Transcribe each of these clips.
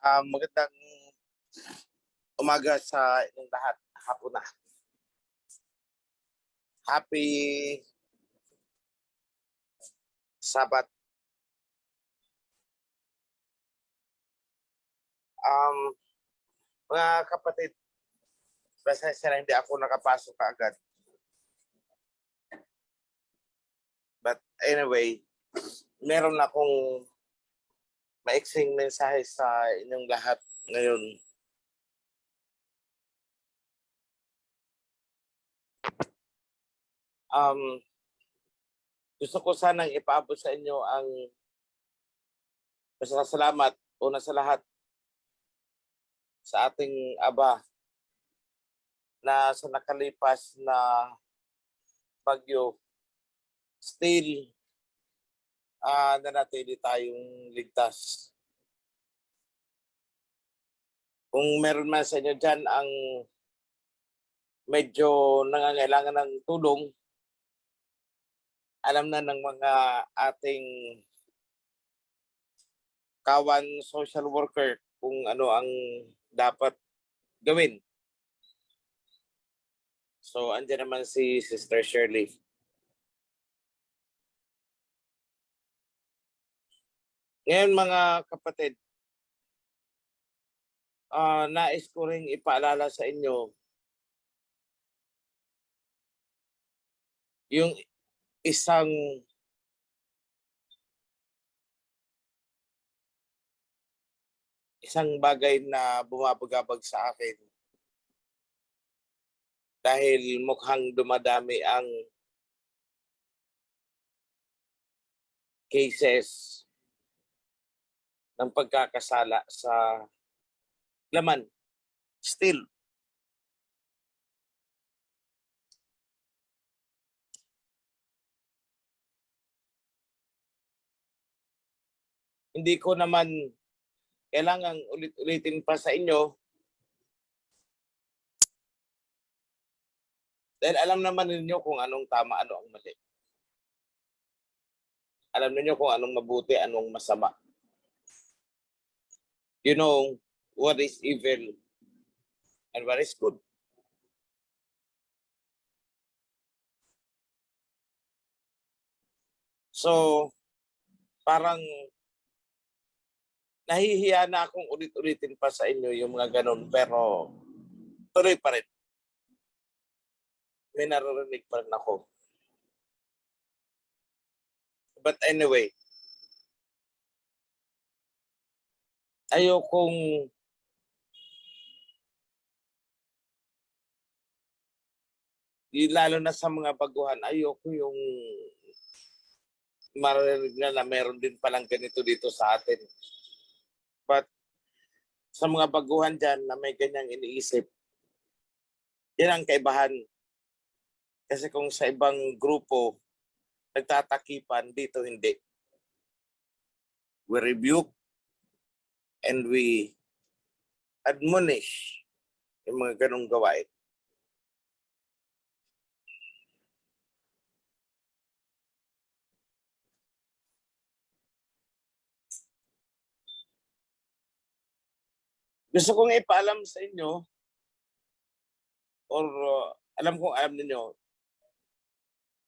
Magandang umaga sa inyong lahat. Hapon na. Happy Sabat. Mga kapatid, pasensya na hindi ako nakapasok kaagad. But anyway, meron akong maiksing mensahe sa inyong lahat ngayon. Gusto ko sanang ipaabot sa inyo ang pasasalamat una sa lahat sa ating Aba na sa nakalipas na bagyo, still nanatili tayong ligtas. Kung meron man sa inyo dyan ang medyo nangangailangan ng tulong, alam na ng mga ating kawan social worker kung ano ang dapat gawin. So, andyan naman si Sister Shirley. Ngayon mga kapatid, nais ko ring ipaalala sa inyo yung isang bagay na bumabagabag sa akin dahil mukhang dumadami ang cases ng pagkakasala sa laman. Still, hindi ko naman kailangang ulit-ulitin pa sa inyo dahil alam naman ninyo kung anong tama, ano ang mali. Alam niyo kung anong mabuti, anong masama. You know what is evil and what is good. So, parang nahihiya na akong ulit-ulitin pa sa inyo yung mga ganun, pero tuloy pa rin. May naririnig pa rin ako. But anyway, ayokong lalo na sa mga baguhan, ayoko yung maririnig na meron din palang ganito dito sa atin. But sa mga baguhan dyan na may ganyang iniisip, yan ang kaibahan. Kasi kung sa ibang grupo, nagtatakipan, dito hindi. We rebuke and we admonish yung mga ganong gawain. Gusto kong ipaalam sa inyo or alam ninyo,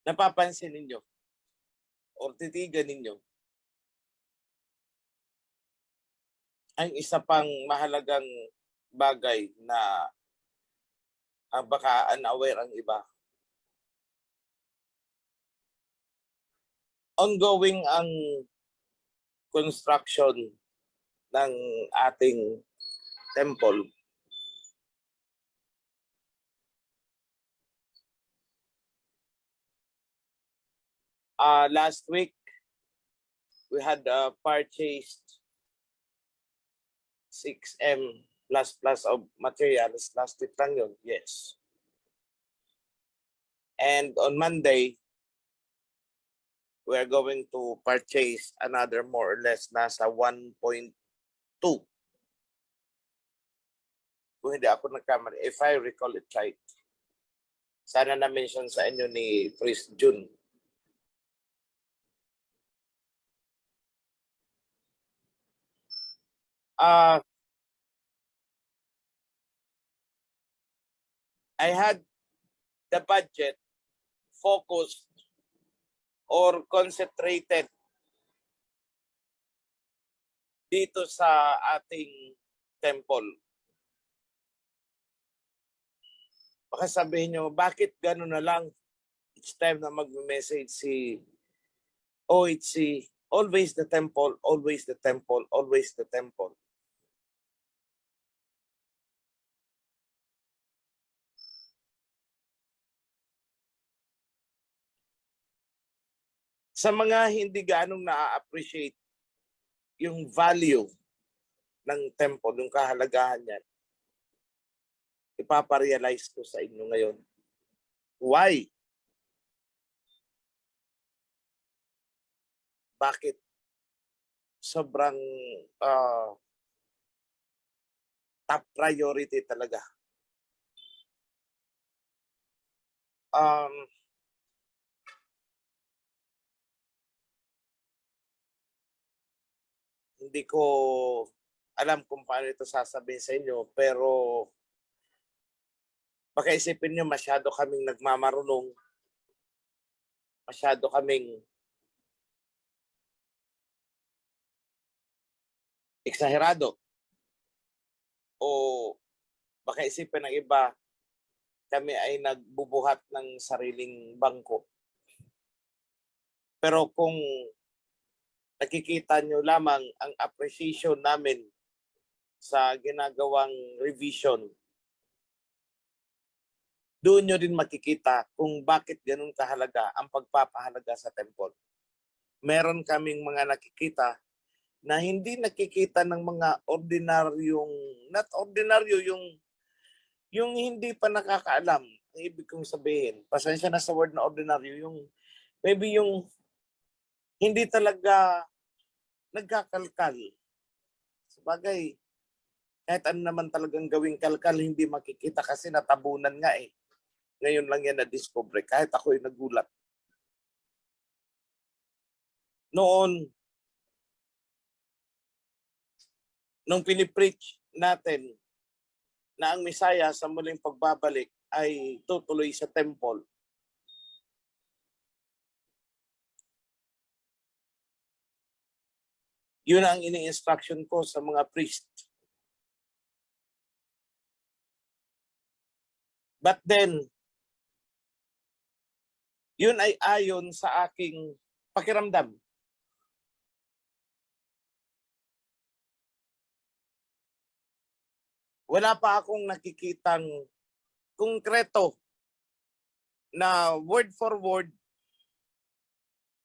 napapansin ninyo or titigan ninyo ang isa pang mahalagang bagay na baka unaware ang iba. Ongoing ang construction ng ating temple. Last week, we had purchased 6M plus of materials. Last week lang yun, yes. And on Monday, we are going to purchase another more or less nasa 1.2. Kung hindi ako nagkamali, if I recall it right. Sana na-mention sa inyo ni Priest June. I had the budget focused or concentrated dito sa ating temple. Baka sabihin nyo, bakit gano'n na lang? Each time na mag-message si OHC, always the temple, always the temple, always the temple. Sa mga hindi ganong na-appreciate yung value ng temple, yung kahalagahan niyan, ipaparealize ko sa inyo ngayon. Why? Bakit? Sobrang top priority talaga. Hindi ko alam kung paano ito sasabihin sa inyo, pero baka isipin nyo masyado kaming nagmamarunong, masyado kaming eksaherado, o baka isipin ng iba kami ay nagbubuhat ng sariling bangko. Pero kung nakikita nyo lamang ang appreciation namin sa ginagawang revision, doon nyo din makikita kung bakit ganun kahalaga ang pagpapahalaga sa temple. Meron kaming mga nakikita na hindi nakikita ng mga ordinaryong, not ordinaryo, yung hindi pa nakakaalam. Ang ibig kong sabihin, pasensya na sa word na ordinaryo, yung maybe yung hindi talaga nagkakalkal. Sabagay, kahit ano naman talagang gawing kalkal, hindi makikita kasi natabunan nga eh. Ngayon lang yan na-discover, kahit ako'y nagulat. Noon, nung pinipreach natin na ang Misaya sa muling pagbabalik ay tutuloy sa temple, yun ang ini-instruction ko sa mga priest. But then, yun ay ayon sa aking pakiramdam. Wala pa akong nakikitang konkreto na word for word.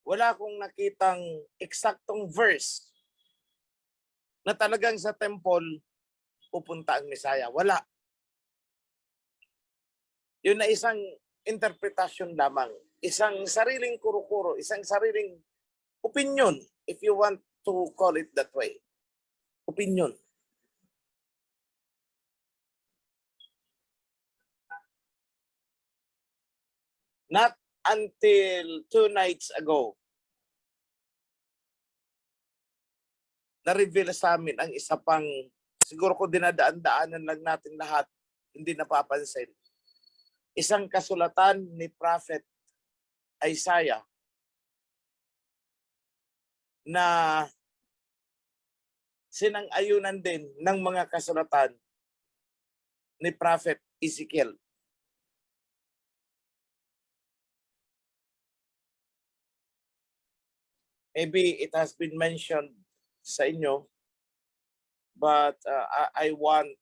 Wala akong nakitang eksaktong verse na talagang sa temple pupunta ang Misaya. Wala. Yun na isang interpretasyon lamang. Isang sariling kuro-kuro, isang sariling opinion, if you want to call it that way. Opinion. Not until 2 nights ago, na-reveal sa amin ang isa pang, siguro ko dinadaan-daanan lang natin lahat, hindi napapansin. Isang kasulatan ni Prophet Isaiah na sinang-ayunan din ng mga kasulatan ni Prophet Ezekiel. Maybe it has been mentioned sa inyo, but I want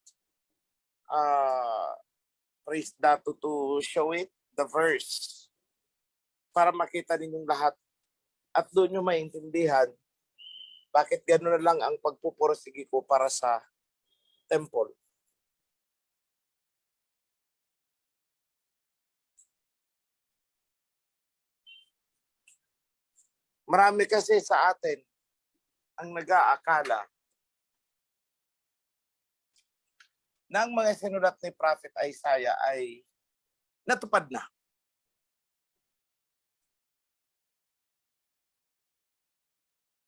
Praise Dato to show it, the verse, para makita ninyong lahat at doon nyo maintindihan bakit gano'n na lang ang pagpupursige ko para sa temple. Marami kasi sa atin ang nag-aakala na ang mga sinulat ni Prophet Isaiah ay natupad na.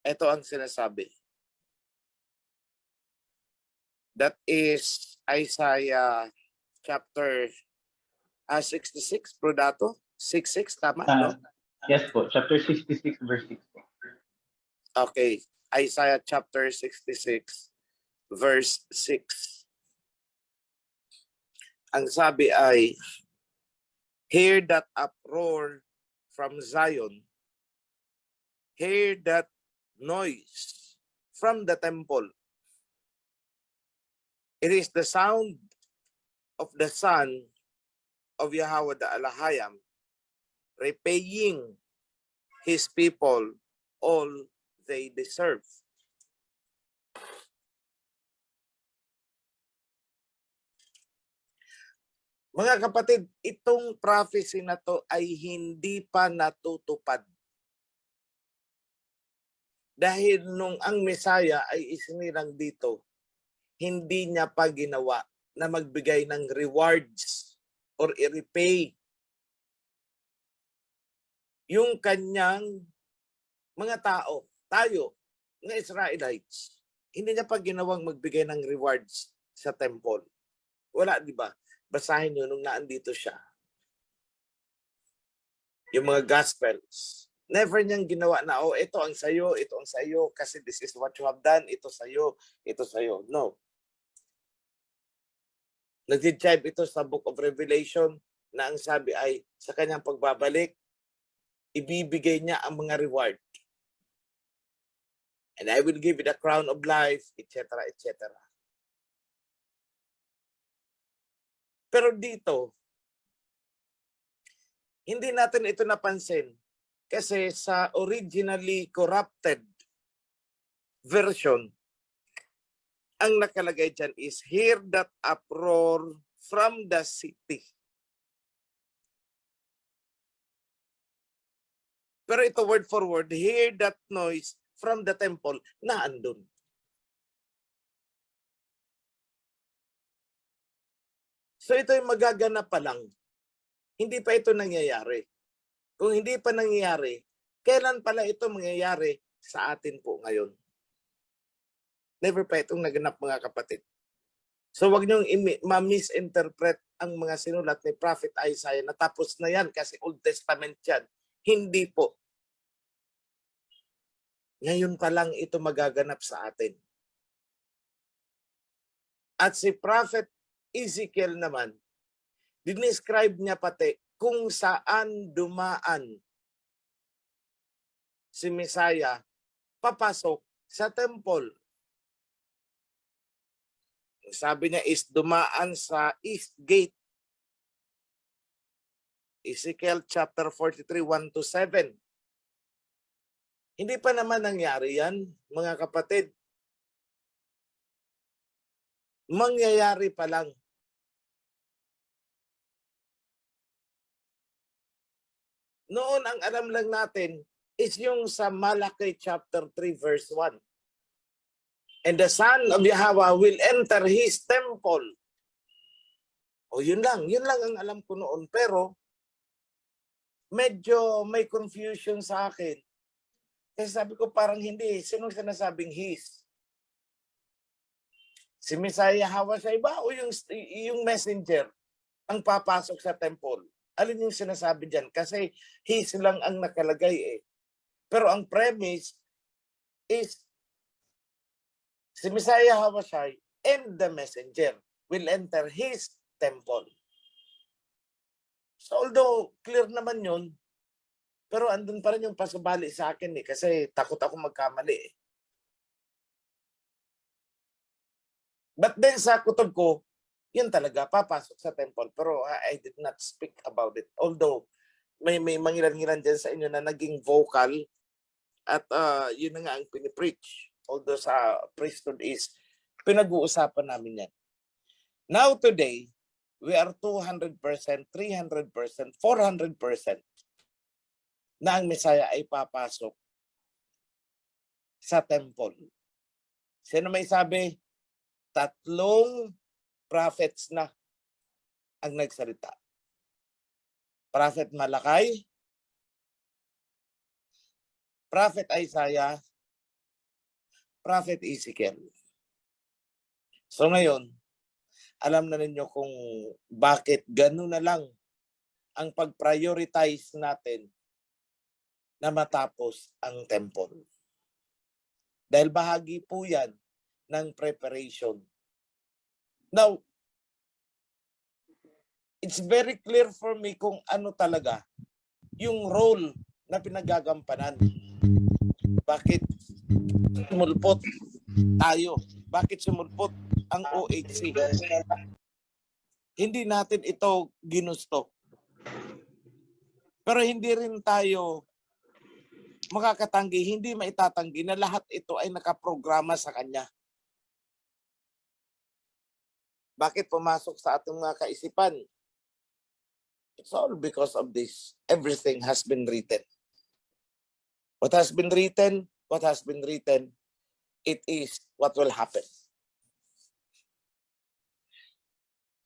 Ito ang sinasabi. That is Isaiah chapter 66, Brodato? 66, tama, no? Yes po, chapter 66 verse 6 po. Okay. Isaiah chapter 66, verse 6. Ang sabi ay, hear that uproar from Zion. Hear that noise from the temple. It is the sound of the Son of Yahweh the Alahayam, repaying his people all they deserve. Mga kapatid, itong prophecy na to ay hindi pa natutupad. Dahil nung ang Messiah ay isinilang dito, hindi niya pa ginawa na magbigay ng rewards or i-repay yung kanyang mga tao, tayo, mga Israelites. Hindi niya pa ginawang magbigay ng rewards sa temple. Wala, di ba? Basahin nyo nung naandito siya. Yung mga Gospels. Never niyang ginawa na, oh, ito ang sayo, kasi this is what you have done, ito sayo. No. Nag-jibe ito sa Book of Revelation na ang sabi ay, sa kanyang pagbabalik, ibibigay niya ang mga reward. And I will give you the crown of life, etc., etc. Pero dito, hindi natin ito napansin kasi sa originally corrupted version, ang nakalagay dyan is, hear that uproar from the city. Pero ito word for word, hear that noise from the temple, na andun. So ito yung magaganap pa lang. Hindi pa ito nangyayari. Kung hindi pa nangyayari, kailan pala ito mangyayari sa atin po ngayon? Never pa itong naganap, mga kapatid. So wag niyong ma-misinterpret ang mga sinulat ni Prophet Isaiah na tapos na yan kasi Old Testament yan. Hindi po. Ngayon pa lang ito magaganap sa atin. At si Prophet Ezekiel naman, dinescribe niya pati kung saan dumaan si Messiah papasok sa temple. Sabi niya is dumaan sa East Gate. Ezekiel chapter 43, 1-7. Hindi pa naman nangyari yan, mga kapatid. Mangyayari pa lang. Noon ang alam lang natin is yung sa Malachi chapter 3 verse 1. And the Son of Yahweh will enter His temple. O yun lang ang alam ko noon. Pero medyo may confusion sa akin. Kasi sabi ko parang hindi. Sinong sinasabing His? Si Messiah Hawa sa iba o yung messenger ang papasok sa temple? Alin yung sinasabi dyan? Kasi His lang ang nakalagay eh. Pero ang premise is si Messiah Hawashai and the messenger will enter His temple. So although clear naman yun, pero andun pa rin yung pasubali sa akin eh, kasi takot ako magkamali eh. But then sa kutob ko, yun talaga, papasok sa temple. Pero I did not speak about it. Although may mangilan-ngilan dyan sa inyo na naging vocal at yun na nga ang pinipreach. Although sa priesthood is pinag-uusapan namin yan. Now today, we are 200%, 300%, 400% na ang Messiah ay papasok sa temple. Sino may sabi? 3 prophets na ang nagsalita. Prophet Malakay, Prophet Isaiah, Prophet Ezekiel. So ngayon, alam na ninyo kung bakit gano'n na lang ang pag-prioritize natin na matapos ang temple. Dahil bahagi po yan ng preparation. Now, it's very clear for me kung ano talaga yung role na pinagagampanan. Bakit sumulpot tayo? Bakit sumulpot ang OHC? Hindi natin ito ginusto. Pero hindi rin tayo makakatanggi, hindi maitatanggi na lahat ito ay nakaprograma sa kanya. Bakit pumasok sa ating mga kaisipan? It's all because of this. Everything has been written. What has been written, it is what will happen.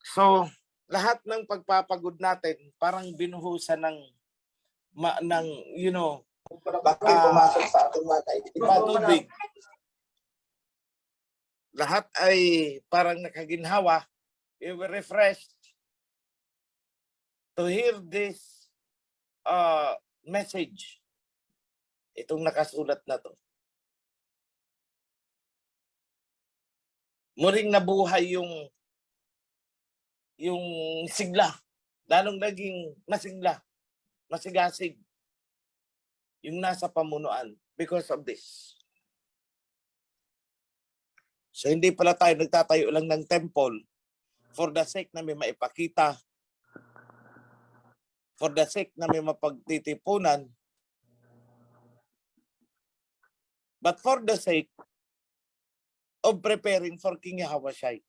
So, lahat ng pagpapagod natin, parang binuhusan ng Bakit pumasok sa ating mga kaisipan? tubig. Lahat ay parang nakaginhawa. We were refreshed to hear this message. Itong nakasulat na to. Muling nabuhay yung sigla. Lalong naging masigla, masigasig yung nasa pamunuan because of this. So hindi pala tayo nagtatayo lang ng temple for the sake na may maipakita, for the sake na may mapagtitipunan, but for the sake of preparing for King Yahushua.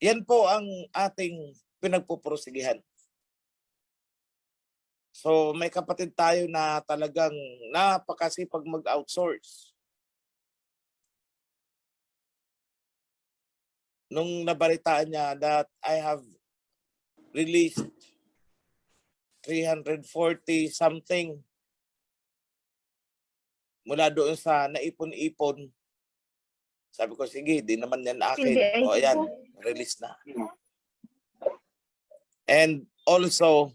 Yan po ang ating pinagpuprosigihan. So may kapatid tayo na talagang napakasipag mag-outsource. Nung nabalitaan niya that I have released 340 something mula doon sa naipon-ipon, sabi ko, sige, di naman yan akin. O ayan, release na. And also,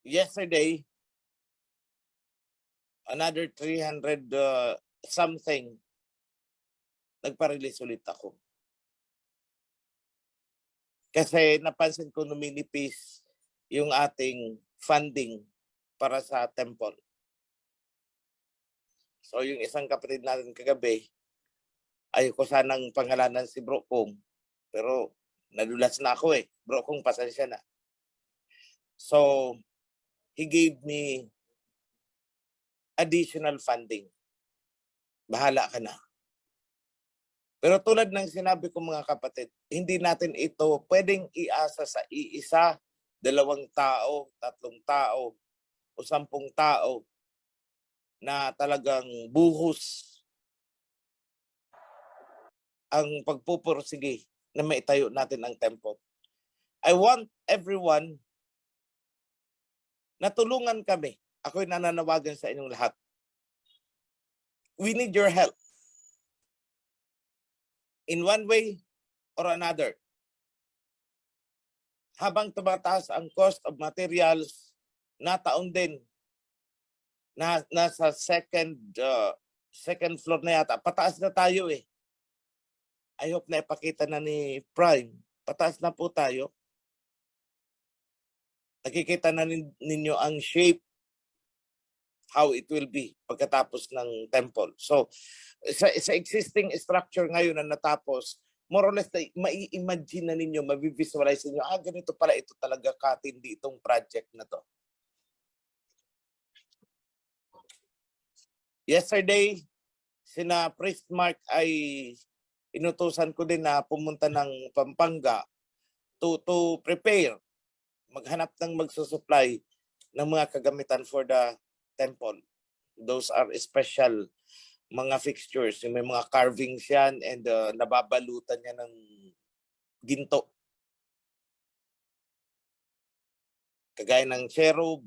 yesterday, another 300 something, nagpa-release ulit ako. Kasi napansin ko numinipis yung ating funding para sa temple. So yung isang kapatid natin kagabi, ayoko sanang pangalanan si Bro Kong, pero nadulas na ako eh. Bro Kong, pasensya na. So he gave me additional funding. Bahala ka na. Pero tulad ng sinabi ko mga kapatid, hindi natin ito pwedeng iasa sa iisa, 2 tao, 3 tao, o 10 tao na talagang buhos ang pagpupursige na maitayo natin ang temple. I want everyone na tulungan kami. Ako'y nananawagan sa inyong lahat. We need your help. In one way or another. Habang tumataas ang cost of materials, nataon din na nasa second floor na yata. Pataas na tayo eh. I hope na ipakita na ni Prime. Pataas na po tayo. Nakikita na ninyo ang shape, how it will be pagkatapos ng temple. So, sa existing structure ngayon na natapos, more or less, mai-imagine na ninyo, mabivisualize ninyo, ganito pala, ito talaga katindi itong project na to. Yesterday, sina Priest Mark ay inutusan ko din na pumunta ng Pampanga to prepare, maghanap ng magsusupply ng mga kagamitan for the temple. Those are special mga fixtures, yung may mga carvings yan and nababalutan niya ng ginto. Kagaya ng cherub,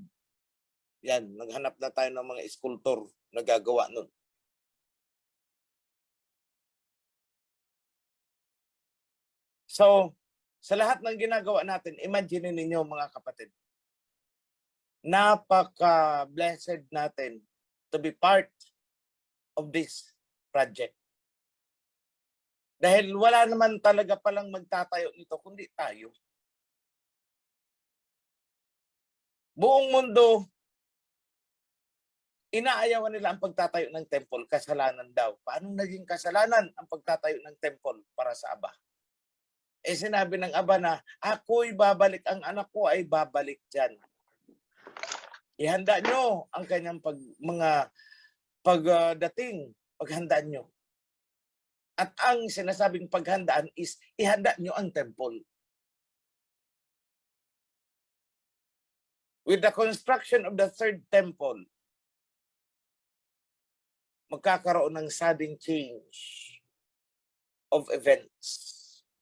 yan, naghanap na tayo ng mga sculptor na gagawa nun. So, sa lahat ng ginagawa natin, imagine ninyo mga kapatid, napaka-blessed natin to be part of this project. Dahil wala naman talaga palang magtatayo nito kundi tayo. Buong mundo, inaayawan nila ang pagtatayo ng temple, kasalanan daw. Paano naging kasalanan ang pagtatayo ng temple para sa Aba? Eh sinabi ng Aba na, ako'y babalik, ang anak ko ay babalik dyan. Ihanda nyo ang kanyang pagdating, paghandaan nyo. At ang sinasabing paghandaan is, ihanda nyo ang temple. With the construction of the third temple, magkakaroon ng sudden change of events.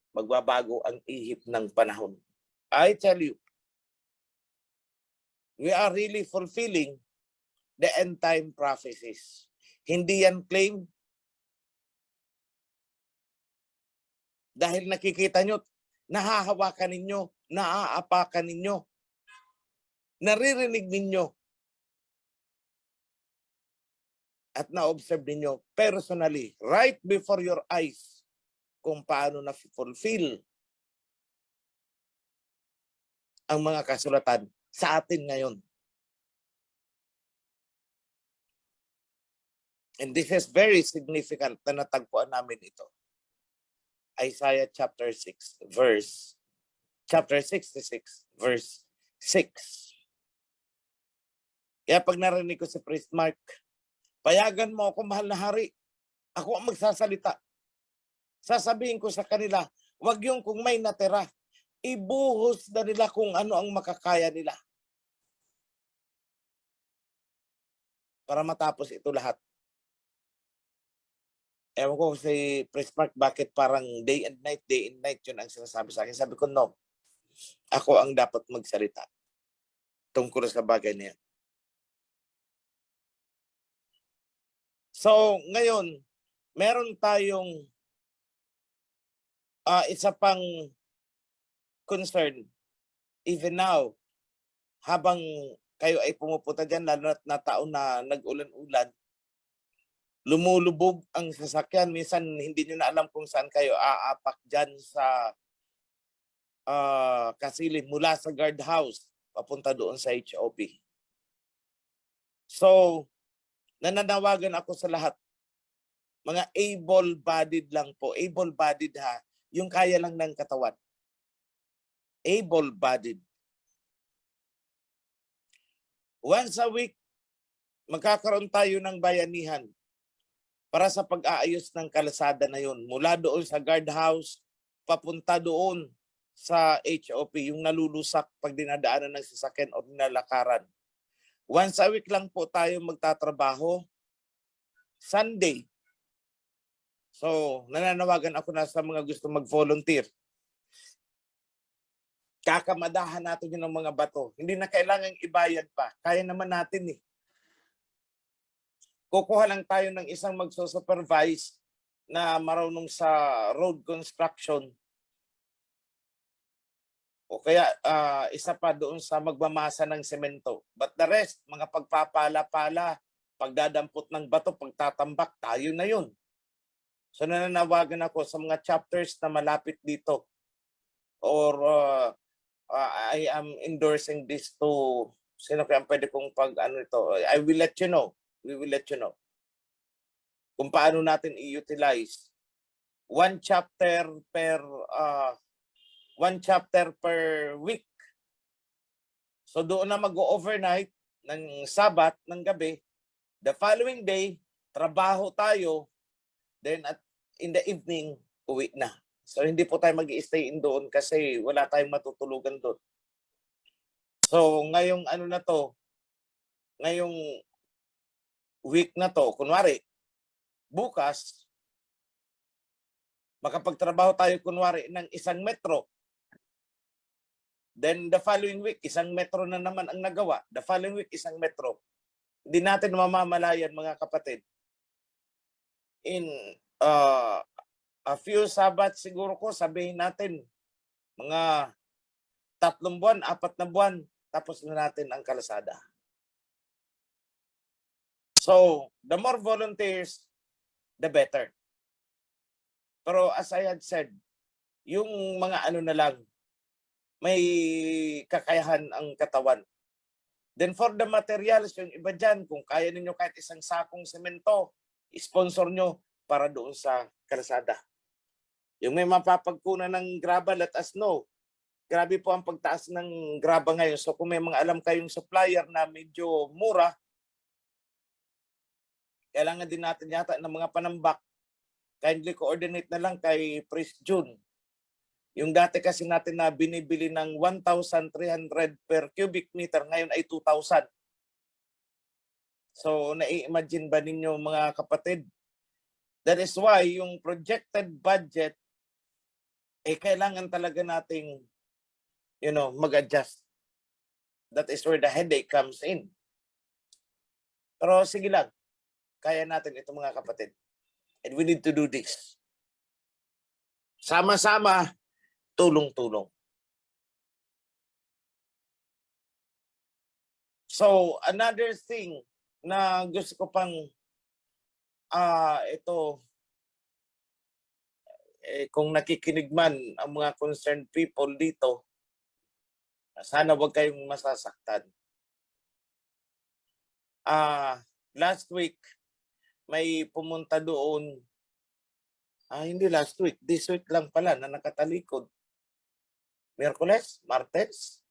Magbabago ang ihip ng panahon. I tell you, we are really fulfilling the end time prophecies. Hindi yan claim dahil nakikita nyo, nahahawakan ninyo, naaapakan ninyo, naririnig ninyo, at na-observe ninyo personally, right before your eyes, kung paano na-fulfill ang mga kasulatan sa atin ngayon. And this is very significant na natagpuan namin ito. Isaiah chapter 66, verse 6. Kaya pag narinig ko si Priest Mark, payagan mo ako, mahal na hari. Ako ang magsasalita. Sasabihin ko sa kanila, wag yung kung may natira. Ibuhos na nila kung ano ang makakaya nila. Para matapos ito lahat. Ewan ko si Priest Mark, bakit parang day and night yun ang sinasabi sa akin. Sabi ko, no. Ako ang dapat magsalita tungkol sa bagay na yan. So, ngayon, meron tayong isa pang concern. Even now, habang kayo ay pumupunta dyan, lalo na taon na nag-ulan-ulan, lumulubog ang sasakyan. Minsan, hindi nyo na alam kung saan kayo aapak dyan sa Kasilin, mula sa guardhouse, papunta doon sa HOP. So, nananawagan ako sa lahat. Mga able-bodied lang po. Able-bodied ha. Yung kaya lang ng katawan. Able-bodied. Once a week, magkakaroon tayo ng bayanihan para sa pag-aayos ng kalsada na yun. Mula doon sa guardhouse, papunta doon sa HOP, yung nalulusak pag dinadaanan ng sasakyan o nilalakaran. Once a week lang po tayo magtatrabaho. Sunday. So, nananawagan ako na sa mga gusto mag-volunteer. Kakamadahan natin yun ng mga bato. Hindi na kailangang ibayad pa. Kaya naman natin eh. Kukuha lang tayo ng isang magsusupervise na marunong sa road construction. O kaya isa pa doon sa magmamasa ng semento. But the rest, mga pagpapala-pala, pagdadampot ng bato, pagtatambak, tayo na yun. So nananawagan ako sa mga chapters na malapit dito. Or I am endorsing this to, sino kaya pwede kong pag-ano ito? I will let you know. We will let you know. Kung paano natin i-utilize. One chapter per week. So doon na mag-overnight ng Sabat, ng gabi. The following day, trabaho tayo. Then in the evening, uwi na. So hindi po tayo mag-i-stay in doon kasi wala tayong matutulugan doon. So ngayong ano na to, ngayong week na to, kunwari, bukas, makapagtrabaho tayo kunwari ng 1 metro. Then the following week, 1 metro na naman ang nagawa. The following week, 1 metro. Hindi natin mamamalayan mga kapatid. In a few Sabbath siguro ko, sabihin natin, mga 3 buwan, 4 na buwan, tapos na natin ang kalsada. So, the more volunteers, the better. Pero as I had said, yung mga ano na lang, may kakayahan ang katawan. Then for the materials, yung iba dyan, kung kaya ninyo kahit isang sakong semento, sponsor nyo para doon sa kalsada. Yung may mapapagkunan ng graba, let us know. Grabe po ang pagtaas ng graba ngayon. So kung may mga alam kayong supplier na medyo mura, kailangan din natin yata ng mga panambak. Kindly coordinate na lang kay Priest June. Yung dati kasi natin na binibili ng 1,300 per cubic meter, ngayon ay 2,000. So nai-imagine ba ninyo mga kapatid? That is why yung projected budget, kailangan talaga nating mag-adjust. That is where the headache comes in. Pero sige lang, kaya natin ito mga kapatid. And we need to do this. Sama-sama, tulong-tulong. So, another thing na gusto ko pang kung nakikinig man ang mga concerned people dito, sana wag kayong masasaktan. Last week, may pumunta doon, hindi last week, this week lang pala na nakatalikod. Miyerkules, Martes.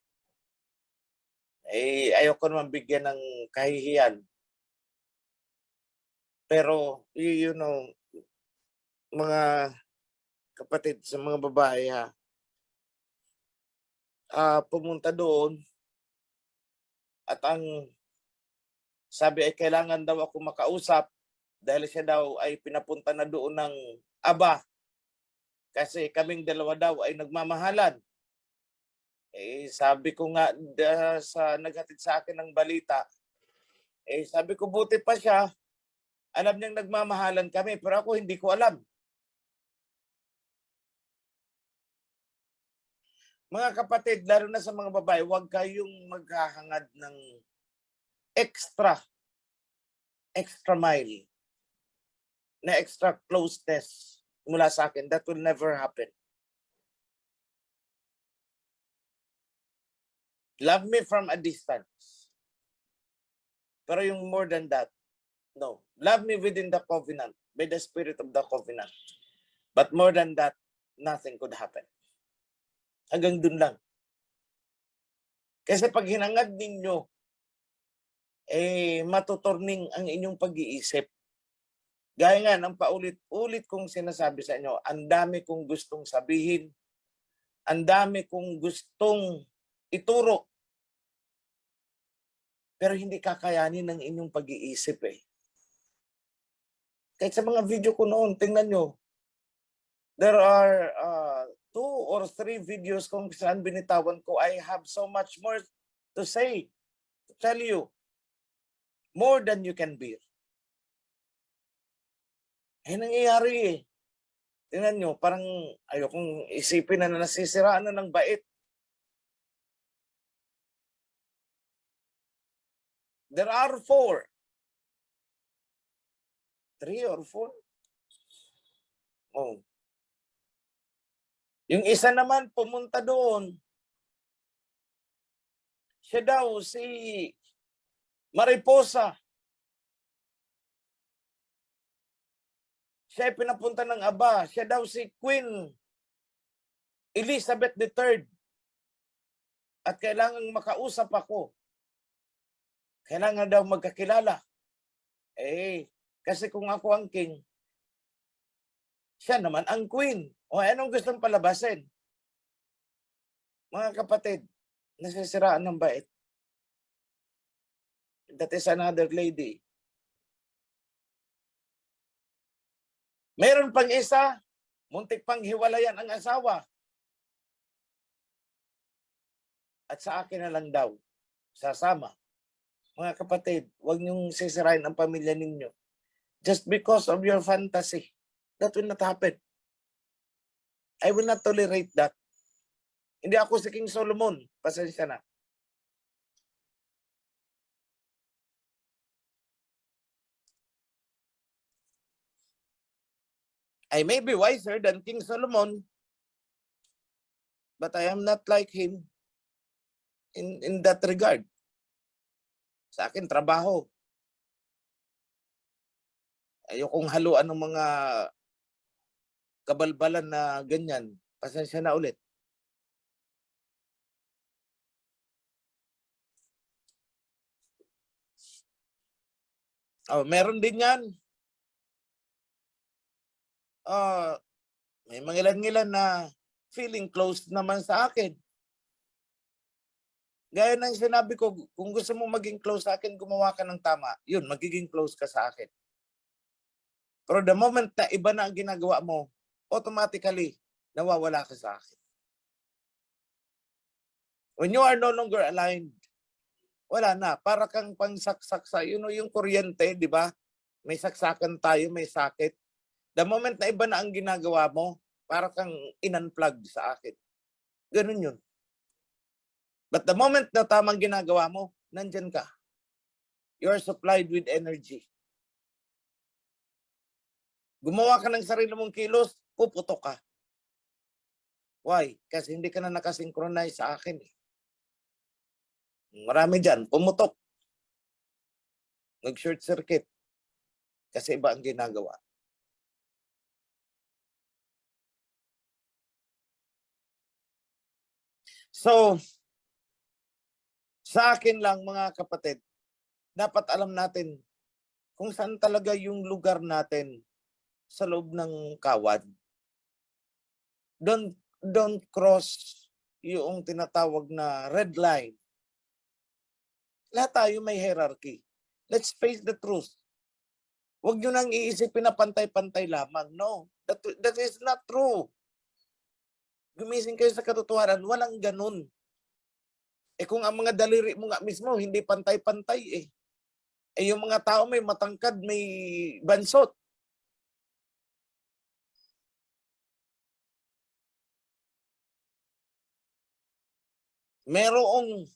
Ayoko naman bigyan ng kahihiyan. Pero, mga kapatid sa mga babae pumunta doon at ang sabi ay kailangan daw ako makausap dahil siya daw ay pinapunta na doon ng aba kasi kaming dalawa daw ay nagmamahalan. Sabi ko nga sa naghatid sa akin ng balita, sabi ko buti pa siya, alam niyang nagmamahalan kami pero ako hindi ko alam. Mga kapatid, lalo na sa mga babae, huwag kayong maghahangad ng extra mile na extra closeness mula sa akin. That will never happen. Love me from a distance. Pero yung more than that, no. Love me within the covenant, by the spirit of the covenant. But more than that, nothing could happen. Hanggang dun lang. Kasi pag hinangad ninyo, matuturning ang inyong pag-iisip. Gaya nga ng paulit-ulit kong sinasabi sa inyo, ang dami kong gustong sabihin, ang dami kong gustong ituro, pero hindi kakayanin ng inyong pag-iisip Kahit sa mga video ko noon, tingnan nyo, there are 2 or 3 videos kung saan binitawan ko, I have so much more to say, to tell you, more than you can bear. Nangyayari Tingnan nyo, parang ayokong isipin na nasisiraan na ng bait. There are 4. 3 or 4. Oh. Yung isa naman pumunta doon. Siya daw si Mariposa. Siya ay pinapunta ng aba. Siya daw si Queen Elizabeth III. At kailangang makausap ako. Kailangan daw magkakilala. Kasi kung ako ang king, siya naman ang queen. O anong gustong palabasin? Mga kapatid, nasisiraan ng bait. That is another lady. Meron pang isa, muntik pang hiwalayan ang asawa. At sa akin na lang daw, sasama. Mga kapatid, huwag niyong sisirain ang pamilya ninyo. Just because of your fantasy. That will not happen. I will not tolerate that. Hindi ako si King Solomon. Pasensya na. I may be wiser than King Solomon, but I am not like him in that regard. Sa akin, trabaho. Ayokong haluan ng mga kabalbalan na ganyan. Pasensya na ulit. Oh, meron din yan. May mga ilan-ilan na feeling close naman sa akin. Gaya ng sinabi ko, kung gusto mo maging close sa akin, gumawa ka ng tama. Yun, magiging close ka sa akin. Pero the moment na iba na ang ginagawa mo, automatically, nawawala ka sa akin. When you are no longer aligned, wala na. Para kang pangsaksak sa, yung kuryente, di ba? May saksakan tayo, may sakit. The moment na iba na ang ginagawa mo, para kang in-unplug sa akin. Ganun yun. But the moment na tamang ginagawa mo, nandyan ka. You are supplied with energy. Gumawa ka ng sarili mong kilos, puputok ka. Why? Kasi hindi ka na nakasynchronize sa akin. Marami dyan, pumutok. Nag-short circuit. Kasi iba ang ginagawa. So, sa akin lang mga kapatid, dapat alam natin kung saan talaga yung lugar natin sa loob ng kawad. Don't cross yung tinatawag na red line. Lahat tayo may hierarchy. Let's face the truth. Huwag nyo nang iisipin na pantay-pantay lamang. No, that is not true. Gumising kayo sa katotohanan, walang ganun. Kung ang mga daliri mo nga mismo, hindi pantay-pantay yung mga tao may matangkad, may bansot. Merong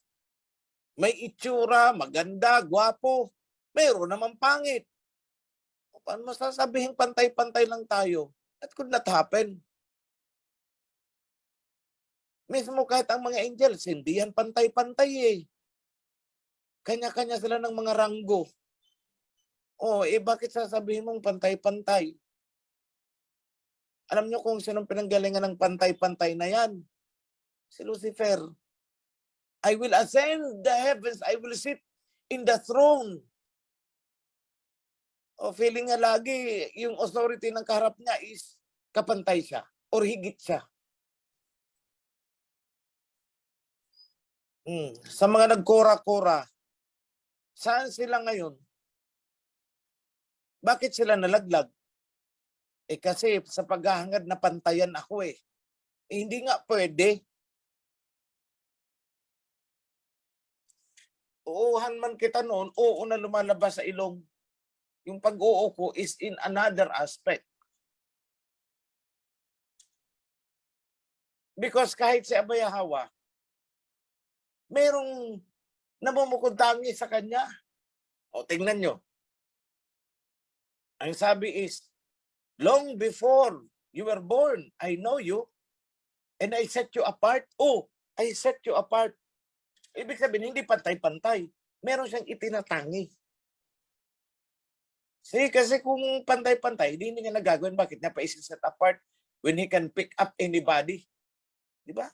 may itsura, maganda, gwapo. Meron naman pangit. Paano masasabihin pantay-pantay lang tayo? That could not happen. Mismo kahit ang mga angels, hindi yan pantay-pantay Kanya-kanya sila ng mga ranggo. Bakit sasabihin mong pantay-pantay? Alam nyo kung sinong pinanggalingan ng pantay-pantay na yan? Si Lucifer. I will ascend the heavens. I will sit in the throne. Feeling nga lagi, yung authority ng kaharap niya is kapantay siya or higit siya. Sa mga nagkora-kora, saan sila ngayon? Bakit sila nalaglag? Kasi sa paghahangad na pantayan ako hindi nga pwede. Uuhan man kita noon, oo na lumalabas sa ilong. Yung pag-oo ko is in another aspect. Because kahit si Abaya Hawa, merong namumukuntangi sa kanya. Tingnan nyo. Ang sabi is, long before you were born, I know you, and I set you apart. I set you apart. Ibig sabihin, hindi pantay-pantay. Meron siyang itinatangi. Kasi kung pantay-pantay, hindi niya nagagawin. Bakit niya pa isi-set apart when he can pick up anybody? Di ba?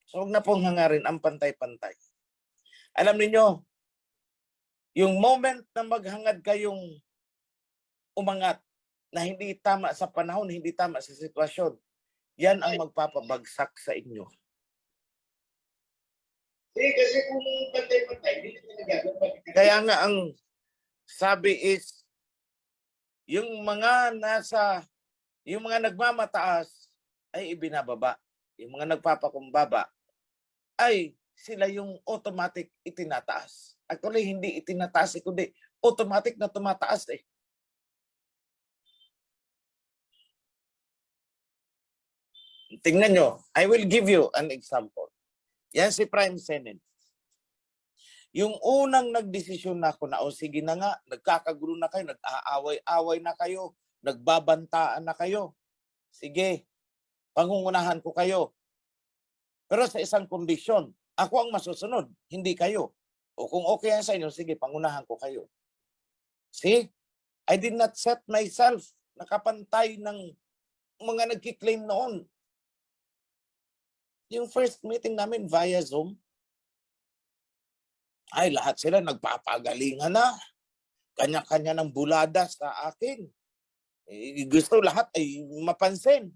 So, huwag na pong hangarin ang pantay-pantay. Alam niyo, yung moment na maghangad kayong umangat na hindi tama sa panahon, hindi tama sa sitwasyon, yan ang magpapabagsak sa inyo. Kasi kung pantay-pantay, hindi niya nagagawin. Kaya nga ang sabi is, yung mga nagmamataas ay ibinababa. Yung mga nagpapakumbaba ay sila yung automatic itinataas. Actually, hindi itinataas, kundi automatic na tumataas Tingnan nyo, I will give you an example. Yan si Prime Senate. Yung unang nagdesisyon na ako na, o sige na nga, nagkakagulo na kayo, nag-aaway-away na kayo, nagbabantaan na kayo. Sige, pangungunahan ko kayo. Pero sa isang kondisyon, ako ang masusunod, hindi kayo. O kung okay yan sa inyo, sige, pangunahan ko kayo. See, I did not set myself nakapantay ng mga nagkiklaim noon. Yung first meeting namin via Zoom, ay lahat sila nagpapagalingan na. Kanya-kanya ng bulada sa akin. Gusto lahat ay mapansin.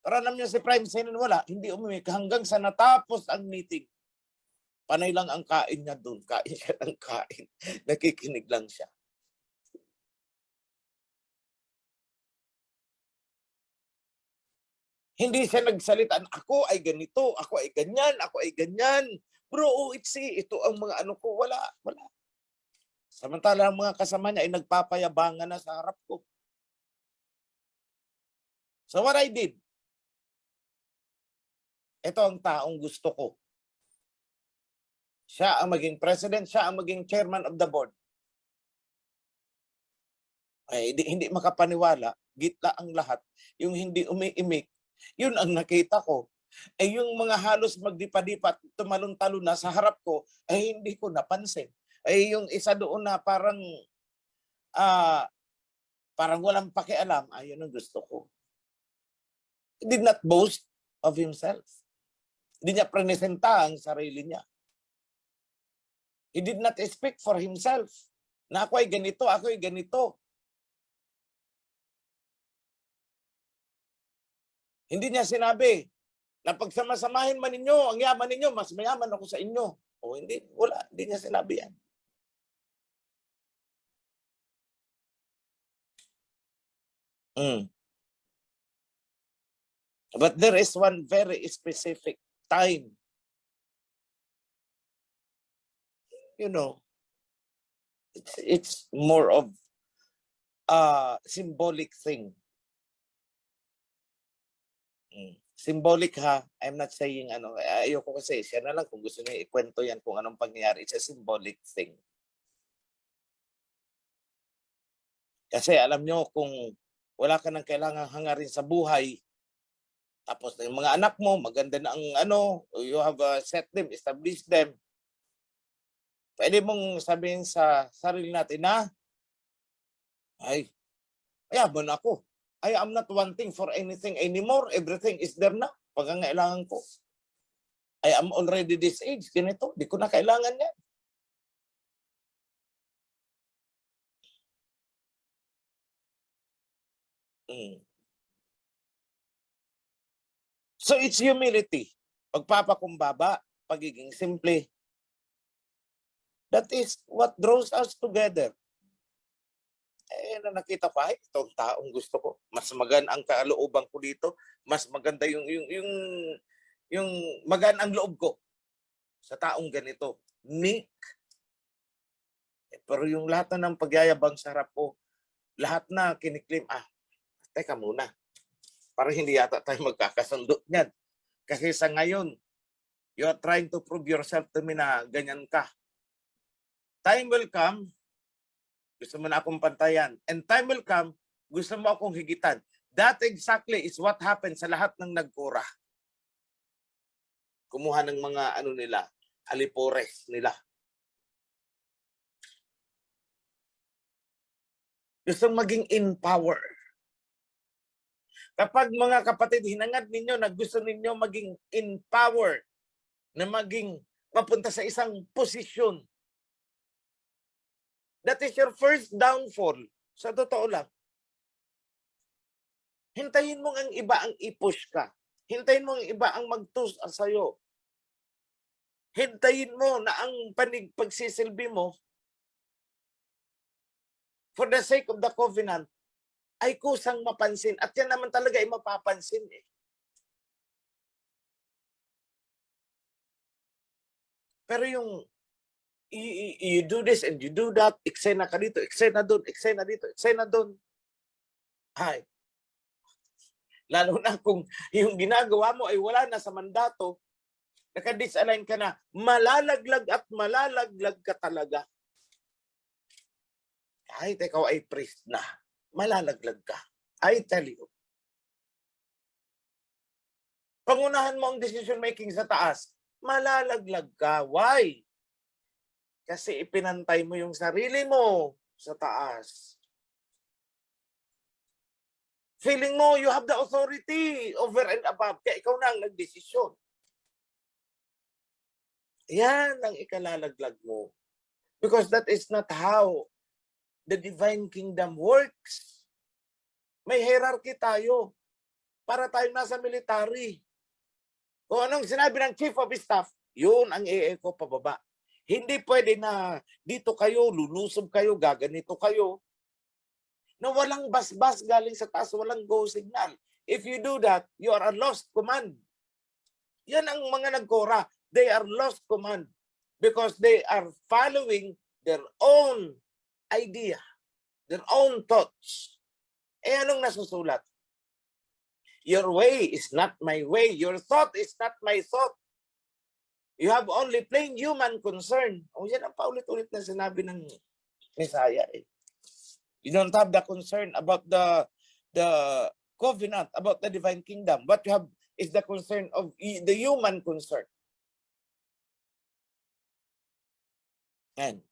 Para alam niyo si Prime Senate wala, hindi umimik hanggang sa natapos ang meeting. Panay lang ang kain niya doon. Kain siya ng kain. Nakikinig lang siya. Hindi siya nagsalita, ako ay ganito, ako ay ganyan, ako ay ganyan. Bro, ito ang mga ano ko. Wala. Samantala ang mga kasama niya ay nagpapayabangan na sa harap ko. So what I did, ito ang taong gusto ko. Siya ang maging president, siya ang maging chairman of the board. Ay, hindi makapaniwala, gitla ang lahat. Yung hindi umiimik, yun ang nakita ko. Ay yung mga halos magdipa-dipa, tumalon-talon na sa harap ko, ay hindi ko napansin. Ay yung isa doon na parang walang pakialam, ayun ang gusto ko. He did not boast of himself. Hindi niya presenta ang sarili niya. He did not speak for himself. Na ako ay ganito, ako ay ganito. Hindi niya sinabi na pagsamasamahin man ninyo, ang yaman ninyo, mas mayaman ako sa inyo. O hindi, wala. Hindi niya sinabi yan. But there is one very specific time. You know, it's more of a symbolic thing. Symbolic ha, I'm not saying ano, ayoko kasi, siya na lang kung gusto niya ikwento yan kung anong pangyayari. It's a symbolic thing. Kasi alam nyo, kung wala ka nang kailangan hangarin sa buhay, tapos yung mga anak mo, maganda na ang ano, you have set them, established them, pwede mong sabihin sa sarili natin na, ay, mayaman ako. I am not wanting for anything anymore. Everything is there na. Pagkangailangan ko. I am already this age. Ganito. Di ko na kailangan yan. So it's humility. Pagpapakumbaba, pagiging simple. That is what draws us together. Na nakita ko, ay, itong taong gusto ko. Mas maganda ang kalooban ko dito. Mas maganda yung maganda ang loob ko sa taong ganito. Meek. Pero yung lahat na ng pagyayabang sa harap ko, lahat na kiniklim, teka muna. Para hindi yata tayo magkakasundo niyan. Kasi sa ngayon, you are trying to prove yourself to me na ganyan ka. Time will come, gusto mo na akong pantayan. And time will come, gusto mo akong higitan. That exactly is what happened sa lahat ng nagkura. Kumuha ng mga ano nila, alipores nila. Gusto maging in power. Kapag mga kapatid, hinangad ninyo na gusto ninyo maging in power, na maging mapunta sa isang posisyon, that is your first downfall. Sa totoo lang. Hintayin mo ang iba ang i-push ka. Hintayin mo ang iba ang mag-tus sa'yo. Hintayin mo na ang pagsisilbi mo for the sake of the covenant ay kusang mapansin. At yan naman talaga ay mapapansin eh. Pero yung you do this and you do that, eksena ka dito, eksena doon, eksena dito, eksena doon. Ay, Lalo na kung yung ginagawa mo ay wala na sa mandato, naka-disalign ka na, malalaglag at malalaglag ka talaga. Kahit ikaw ay priest na, malalaglag ka. I tell you. Pangunahan mo ang decision making sa taas, malalaglag ka. Why? Kasi ipinantay mo yung sarili mo sa taas. Feeling mo you have the authority over and above, kaya ikaw na ang nagdesisyon. Yan ang ikalalaglag mo. Because that is not how the divine kingdom works. May hierarchy tayo. Para tayong nasa military. Kung anong sinabi ng chief of staff, yun ang i-echo pababa. Hindi pwede na dito kayo, lulusob kayo, gaganito kayo. Na walang basbas galing sa taas, walang go signal. If you do that, you are a lost command. Yan ang mga nagkora. They are lost command because they are following their own idea, their own thoughts. Eh anong nasusulat? Your way is not my way. Your thought is not my thought. You have only plain human concern. O yan ang paulit-ulit na sinabi ng Messiah. You don't have the concern about the covenant, about the divine kingdom. What you have is the concern of the human concern. And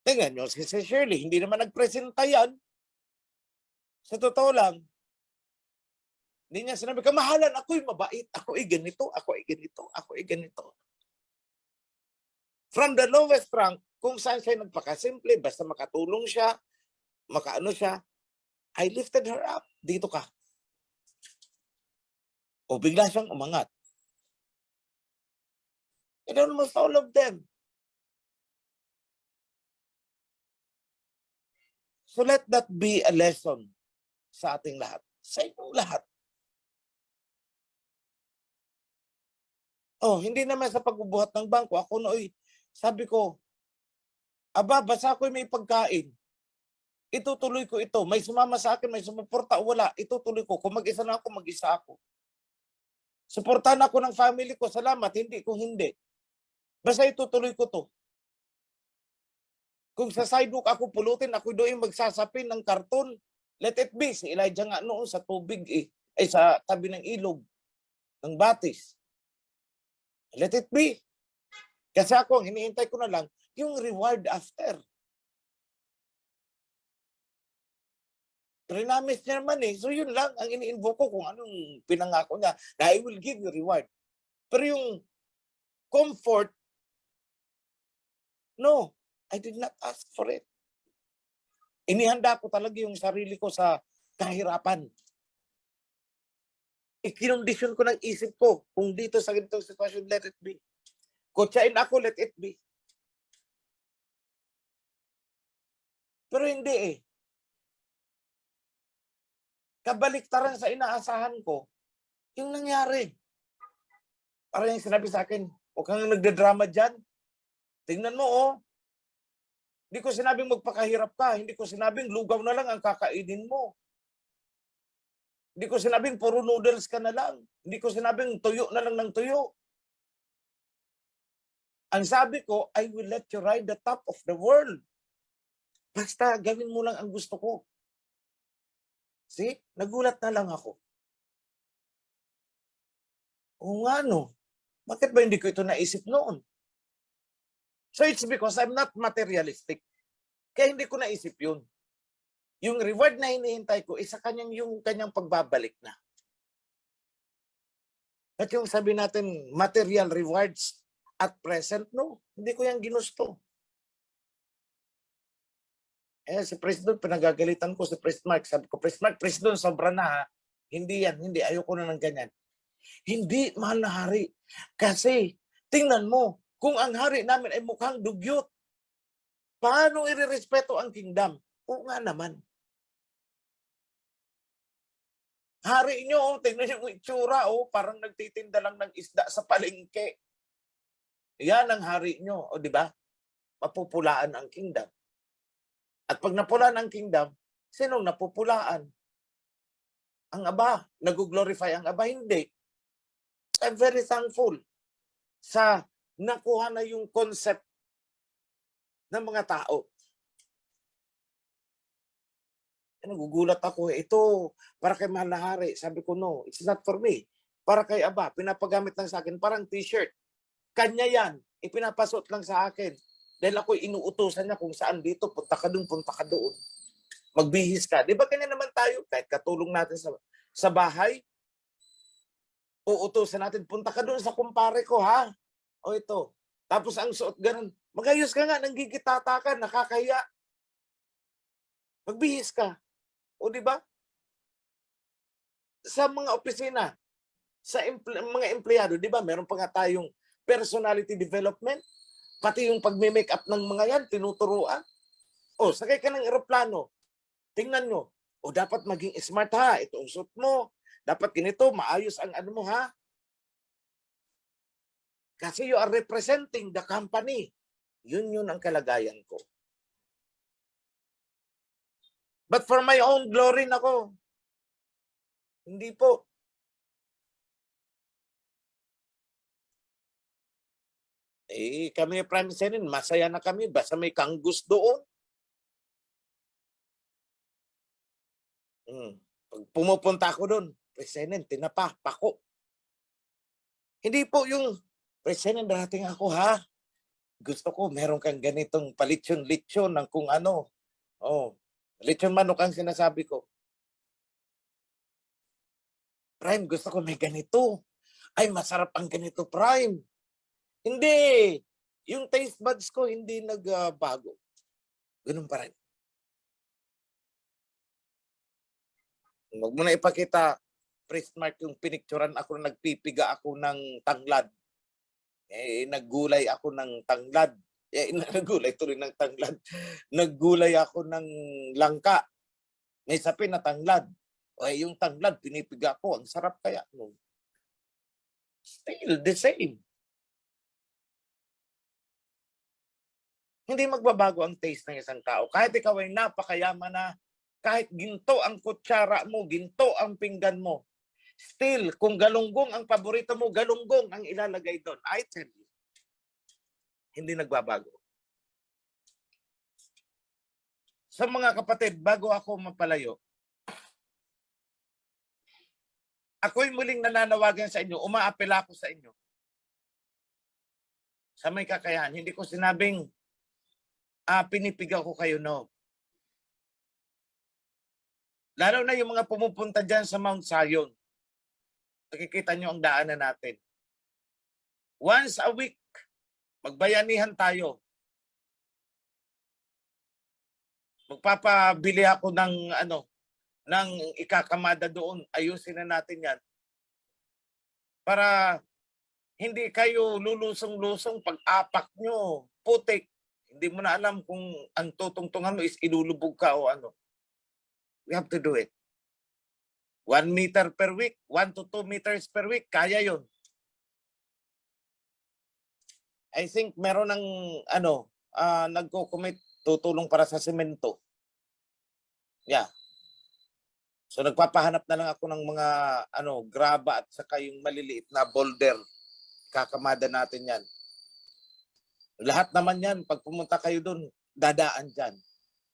tingnan nyo, si Shirley, hindi naman nagpresenta yan. Sa totoo lang, hindi niya sinabi, kamahalan, ako'y mabait, ako'y ganito, ako'y ganito, ako'y ganito. From the lowest rank, kung saan siya nagpakasimple, basta makatulong siya, makaano siya, I lifted her up. Dito ka. O bigla siyang umangat. And almost all of them. So let that be a lesson sa ating lahat. Sa inyong lahat. Oh, hindi naman sa pagbubuhat ng bangko. Ako nooy, sabi ko, aba, basta ako'y may pagkain. Itutuloy ko ito. May sumama sa akin, may sumuporta o wala. Itutuloy ko. Kung mag-isa na ako, mag-isa ako. Suportahan ako ng family ko. Salamat. Hindi kung hindi. Basta itutuloy ko to. Kung sa sidewalk ako pulutin, ako doon magsasapin ng karton. Let it be. Si Elijah nga noon sa tubig ay sa tabi ng ilog ng batis. Let it be. Kasi ako, ang hinihintay ko na lang, yung reward after. Rinamis niya naman eh. So yun lang ang ini-invoke ko kung anong pinangako niya. Na I will give you reward. Pero yung comfort, no, I did not ask for it. Inihanda ko talaga yung sarili ko sa kahirapan. Ikinondisyon ko ng isip ko kung dito sa ganitong sitwasyon, let it be. Kutsain ako, let it be. Pero hindi eh. Kabaliktaran sa inaasahan ko, yung nangyari. Parang yung sinabi sa akin, huwag kang nagdadrama dyan. Tingnan mo oh. Hindi ko sinabing magpakahirap ka. Hindi ko sinabing lugaw na lang ang kakainin mo. Hindi ko sinabing puro noodles ka na lang. Hindi ko sinabing tuyo na lang ng tuyo. Ang sabi ko, I will let you ride the top of the world. Basta gawin mo lang ang gusto ko. See? Nagulat na lang ako. O nga no. Bakit ba hindi ko ito naisip noon? So it's because I'm not materialistic. Kaya hindi ko naisip yun. Yung reward na hinihintay ko, isa yung kanyang pagbabalik na. At yung sabi natin, material rewards at present, no. Hindi ko yung ginusto. Si President, pinagagalitan ko si Priest Mark. Sabi ko, Priest Mark, President, sobra na ha. Hindi yan, hindi. Ayoko na ng ganyan. Hindi, mahal na hari. Kasi, tingnan mo, kung ang hari namin ay mukhang dugyot, paano irerespeto ang kingdom? Oo nga naman. Hari nyo, tingnan yung itsura, parang nagtitinda lang ng isda sa palengke. Yan ang hari nyo, di ba? Mapupulaan ang kingdom. At pag napulaan ang kingdom, sinong napupulaan? ang Aba, nag-glorify ang Aba, hindi. I'm very thankful sa nakuha na yung concept ng mga tao. Nagugulat ako, ito, para kay Mahal na Hari. Sabi ko, no, it's not for me. Para kay Aba, pinapagamit lang sa akin, parang t-shirt. Kanya yan, ipinapasot lang sa akin. Dahil ako inuutosan niya kung saan dito, punta ka doon. Magbihis ka. Di ba kanya naman tayo, kahit katulong natin sa bahay, uutosan natin, punta ka doon sa kumpare ko, ha? O ito. Tapos ang suot ganun, magayos ka nga, nanggigitata ka, nakakahiya. Magbihis ka. O di ba? Sa mga opisina, sa mga empleyado, di ba, meron pa nga tayong personality development, pati yung pagme-make up ng mga yan, tinuturuan. O, sakay ka ng eroplano, tingnan nyo, o dapat maging smart ha, ito ang suot mo, dapat ganito, maayos ang ano mo ha. Kasi you are representing the company. Yun ang kalagayan ko. But for my own glory nako, hindi po. Kami Prime Senate, masaya na kami, basta may kanggus doon. Pag pumupunta ako doon, President, tinapa, pako. Hindi po yung, President, darating ako ha. Gusto ko, meron kang ganitong palitsyon-litsyon ng kung ano. Oh, litsyon manok ang sinasabi ko. Prime, gusto ko may ganito. Ay, masarap ang ganito, Prime. Hindi. Yung taste buds ko hindi nagbago. Ganun pa rin. Huwag mo na ipakita, Priest Mark, yung pinicturan ako na nagpipiga ako ng tanglad. Naggulay ako ng tanglad. Naggulay tuloy ng tanglad. Naggulay ako ng langka. May sapin na tanglad. Yung tanglad, pinipiga ko. Ang sarap kaya. No? Still the same. Hindi magbabago ang taste ng isang tao. Kahit ikaw ay napakayaman na, kahit ginto ang kutsara mo, ginto ang pinggan mo, still, kung galunggong ang paborito mo, galunggong ang ilalagay doon. I tell you, hindi nagbabago. Sa mga kapatid, bago ako mapalayo, ako'y muling nananawagan sa inyo, umaapela ako sa inyo. Sa may kakayahan, hindi ko sinabing pinipigaw ko kayo, no. Lalo na yung mga pumupunta dyan sa Mount Zion. Nakikita nyo ang daanan natin. Once a week, magbayanihan tayo. Magpapabili ako ng ikakamada doon. Ayusin na natin yan. Para hindi kayo lulusong-lusong pag-apak nyo, putik. Hindi mo na alam kung ang tutungtungan mo is ilulubog ka o ano. We have to do it. 1 meter per week, 1 to 2 meters per week, kaya yon. I think meron ng nagko-commit tutulong para sa semento. Yeah. So nagpapahanap na lang ako ng mga graba at saka yung maliliit na boulder. Kakamada natin yan. Lahat naman yan, pag pumunta kayo doon, dadaan dyan.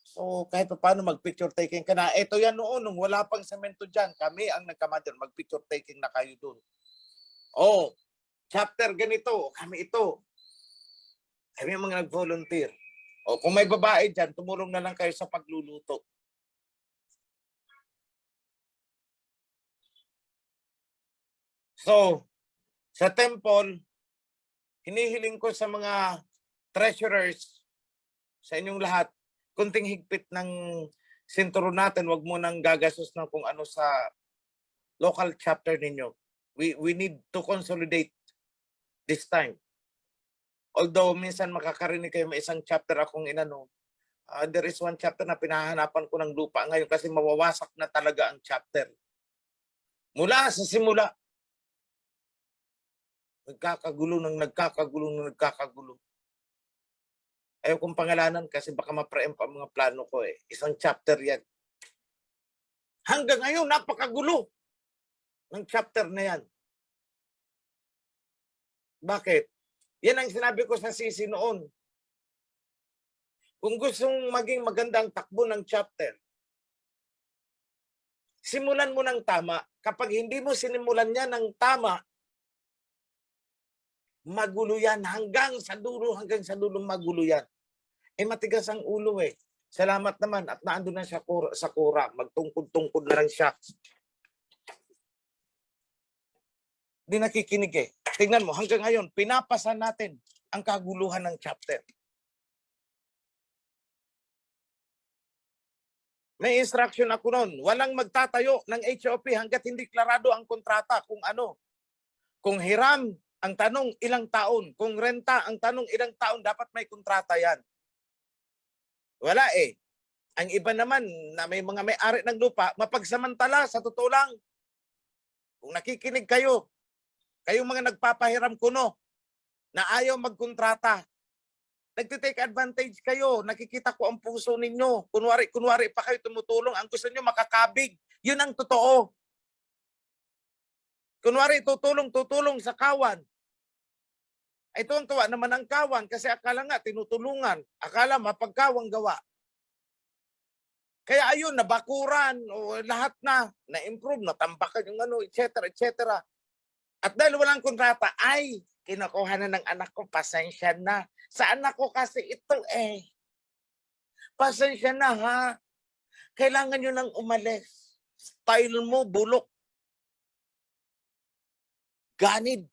So kahit paano mag-picture taking ka na. Ito yan noon, nung wala pang semento dyan. Kami ang nagkamada, mag-picture taking na kayo doon. Oh, chapter ganito, kami ito. Kami ang mga nag-volunteer. O kung may babae dyan, tumulong na lang kayo sa pagluluto. So, sa temple, hinihiling ko sa mga treasurers, sa inyong lahat, kunting higpit ng sinturon natin, wag mo nang gagastos ng kung ano sa local chapter ninyo. We need to consolidate this time. Although minsan makakarinig kayo may isang chapter akong there is one chapter na pinahanapan ko ng lupa ngayon kasi mawawasak na talaga ang chapter. Mula sa simula, nagkakagulo. Ayaw kong pangalanan kasi baka ma-preempt ang mga plano ko eh. Isang chapter yan. Hanggang ngayon, napakagulo ng chapter na yan. Bakit? Yan ang sinabi ko sa sisi noon. Kung gustong maging magandang takbo ng chapter, simulan mo ng tama. Kapag hindi mo sinimulan yan ng tama, magulo yan hanggang sa dulo magulo yan. Matigas ang ulo eh. Salamat naman at naandun na siya sa kura. Magtungkod-tungkod na lang siya. Di nakikinig eh. Tingnan mo, hanggang ngayon, pinapasa natin ang kaguluhan ng chapter. May instruction ako noon, walang magtatayo ng HOP hanggat hindi klarado ang kontrata kung ano. Kung hiram, ang tanong ilang taon. Kung renta, ang tanong ilang taon, dapat may kontrata yan. Wala eh. Ang iba naman na may mga may-ari ng lupa, mapagsamantala sa totoo lang. Kung nakikinig kayo, kayong mga nagpapahiram kuno na ayaw magkontrata, nagtitake advantage kayo. Nakikita ko ang puso ninyo. Kunwari pa kayo tumutulong. Ang gusto nyo makakabig. Yun ang totoo. Kunwari tutulong sa kawan. Ito ang tuwa naman ang kawan kasi akala nga tinutulungan. Akala mapagkawang gawa. Kaya ayun, nabakuran o lahat na-improve, natambakan yung ano, etc. At dahil walang kontrata, ay, kinukuha na ng anak ko, pasensya na. Sa anak ko kasi ito eh. Pasensya na ha. Kailangan nyo nang umalis. Style mo, bulok. Ganid.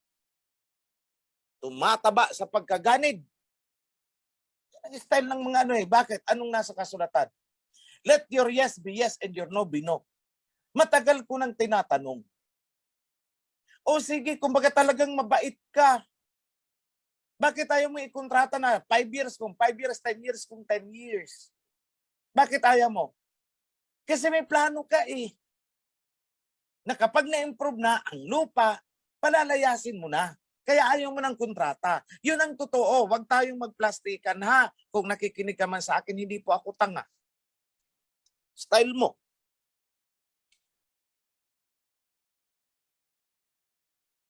Tumataba sa pagkaganid. Yan ang style ng mga ano eh. Bakit? Anong nasa kasulatan? Let your yes be yes and your no be no. Matagal ko nang tinatanong. O sige, kumbaga talagang mabait ka. Bakit ayaw mo ikontrata na 5 years kung 5 years, 10 years kung 10 years? Bakit ayaw mo? Kasi may plano ka eh. Na kapag na-improve na ang lupa, palalayasin mo na. Kaya ayaw mo ng kontrata. Yun ang totoo. Huwag tayong magplastikan ha. Kung nakikinig ka man sa akin, hindi po ako tanga. Style mo.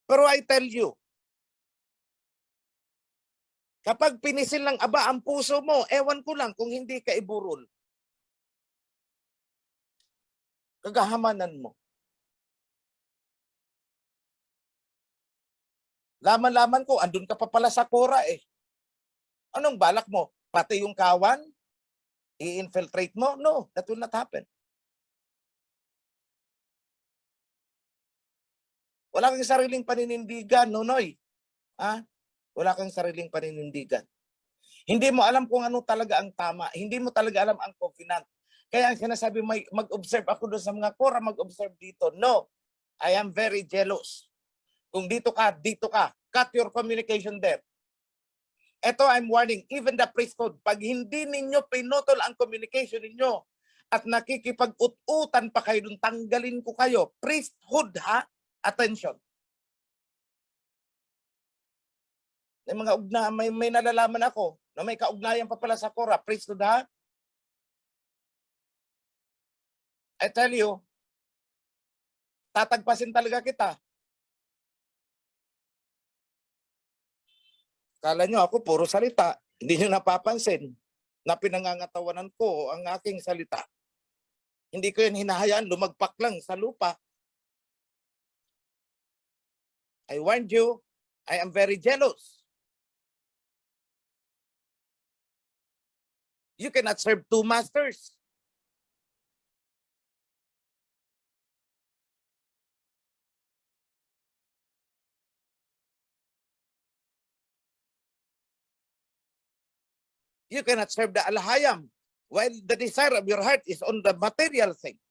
Pero I tell you, kapag pinisil ng aba ang puso mo, ewan ko lang kung hindi ka iburol. Kagahamanan mo. Laman-laman ko, andun ka pa pala sa kora eh. Anong balak mo? Pati yung kawan? I-infiltrate mo? No, that will not happen. Wala kang sariling paninindigan, Nonoy. Ha? Wala kang sariling paninindigan. Hindi mo alam kung ano talaga ang tama. Hindi mo talaga alam ang covenant. Kaya ang sinasabi, mag-observe ako doon sa mga kora, mag-observe dito. No, I am very jealous. Kung dito ka, cut your communication there. Ito, I'm warning, even the priesthood, pag hindi ninyo pinutol ang communication ninyo at nakikipag-ut-utan pa kayo dun, tanggalin ko kayo. Priesthood, ha? Attention. May nalalaman ako na may kaugnayan pa pala sa kora. Priesthood, ha? I tell you, tatagpasin talaga kita. Kala nyo ako puro salita. Hindi nyo napapansin na pinangangatawanan ko ang aking salita. Hindi ko yan hinahayaan lumagpak lang sa lupa. I warned you, I am very jealous. You cannot serve two masters. You cannot serve the alhayam while the desire of your heart is on the material things.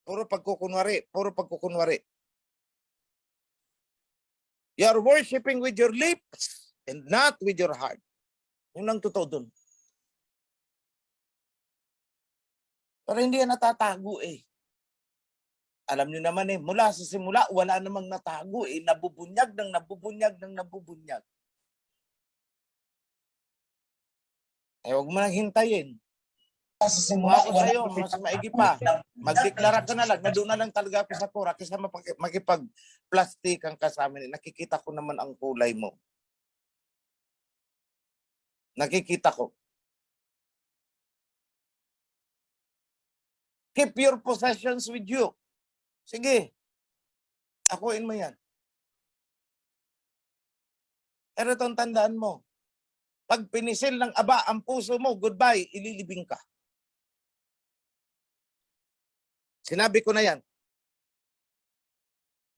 Puro pagkukunwari. You are worshiping with your lips and not with your heart. Yun ang totoo dun. Pero hindi yan natatago eh. Alam niyo naman eh, mula sa simula, wala namang natago eh. Nabubunyag. huwag mo nang hintayin. Sa Kung simula, ako sa'yo, mas maigi pa. Magdeklara ka na lang, na doon na lang talaga ako sa kura kaysa makipag-plastikan ka sa amin. Nakikita ko naman ang kulay mo. Nakikita ko. Keep your possessions with you. Sige. Akuin mo yan. Pero itong tandaan mo, pag pinisil ng aba ang puso mo, goodbye, ililibing ka. Sinabi ko na yan.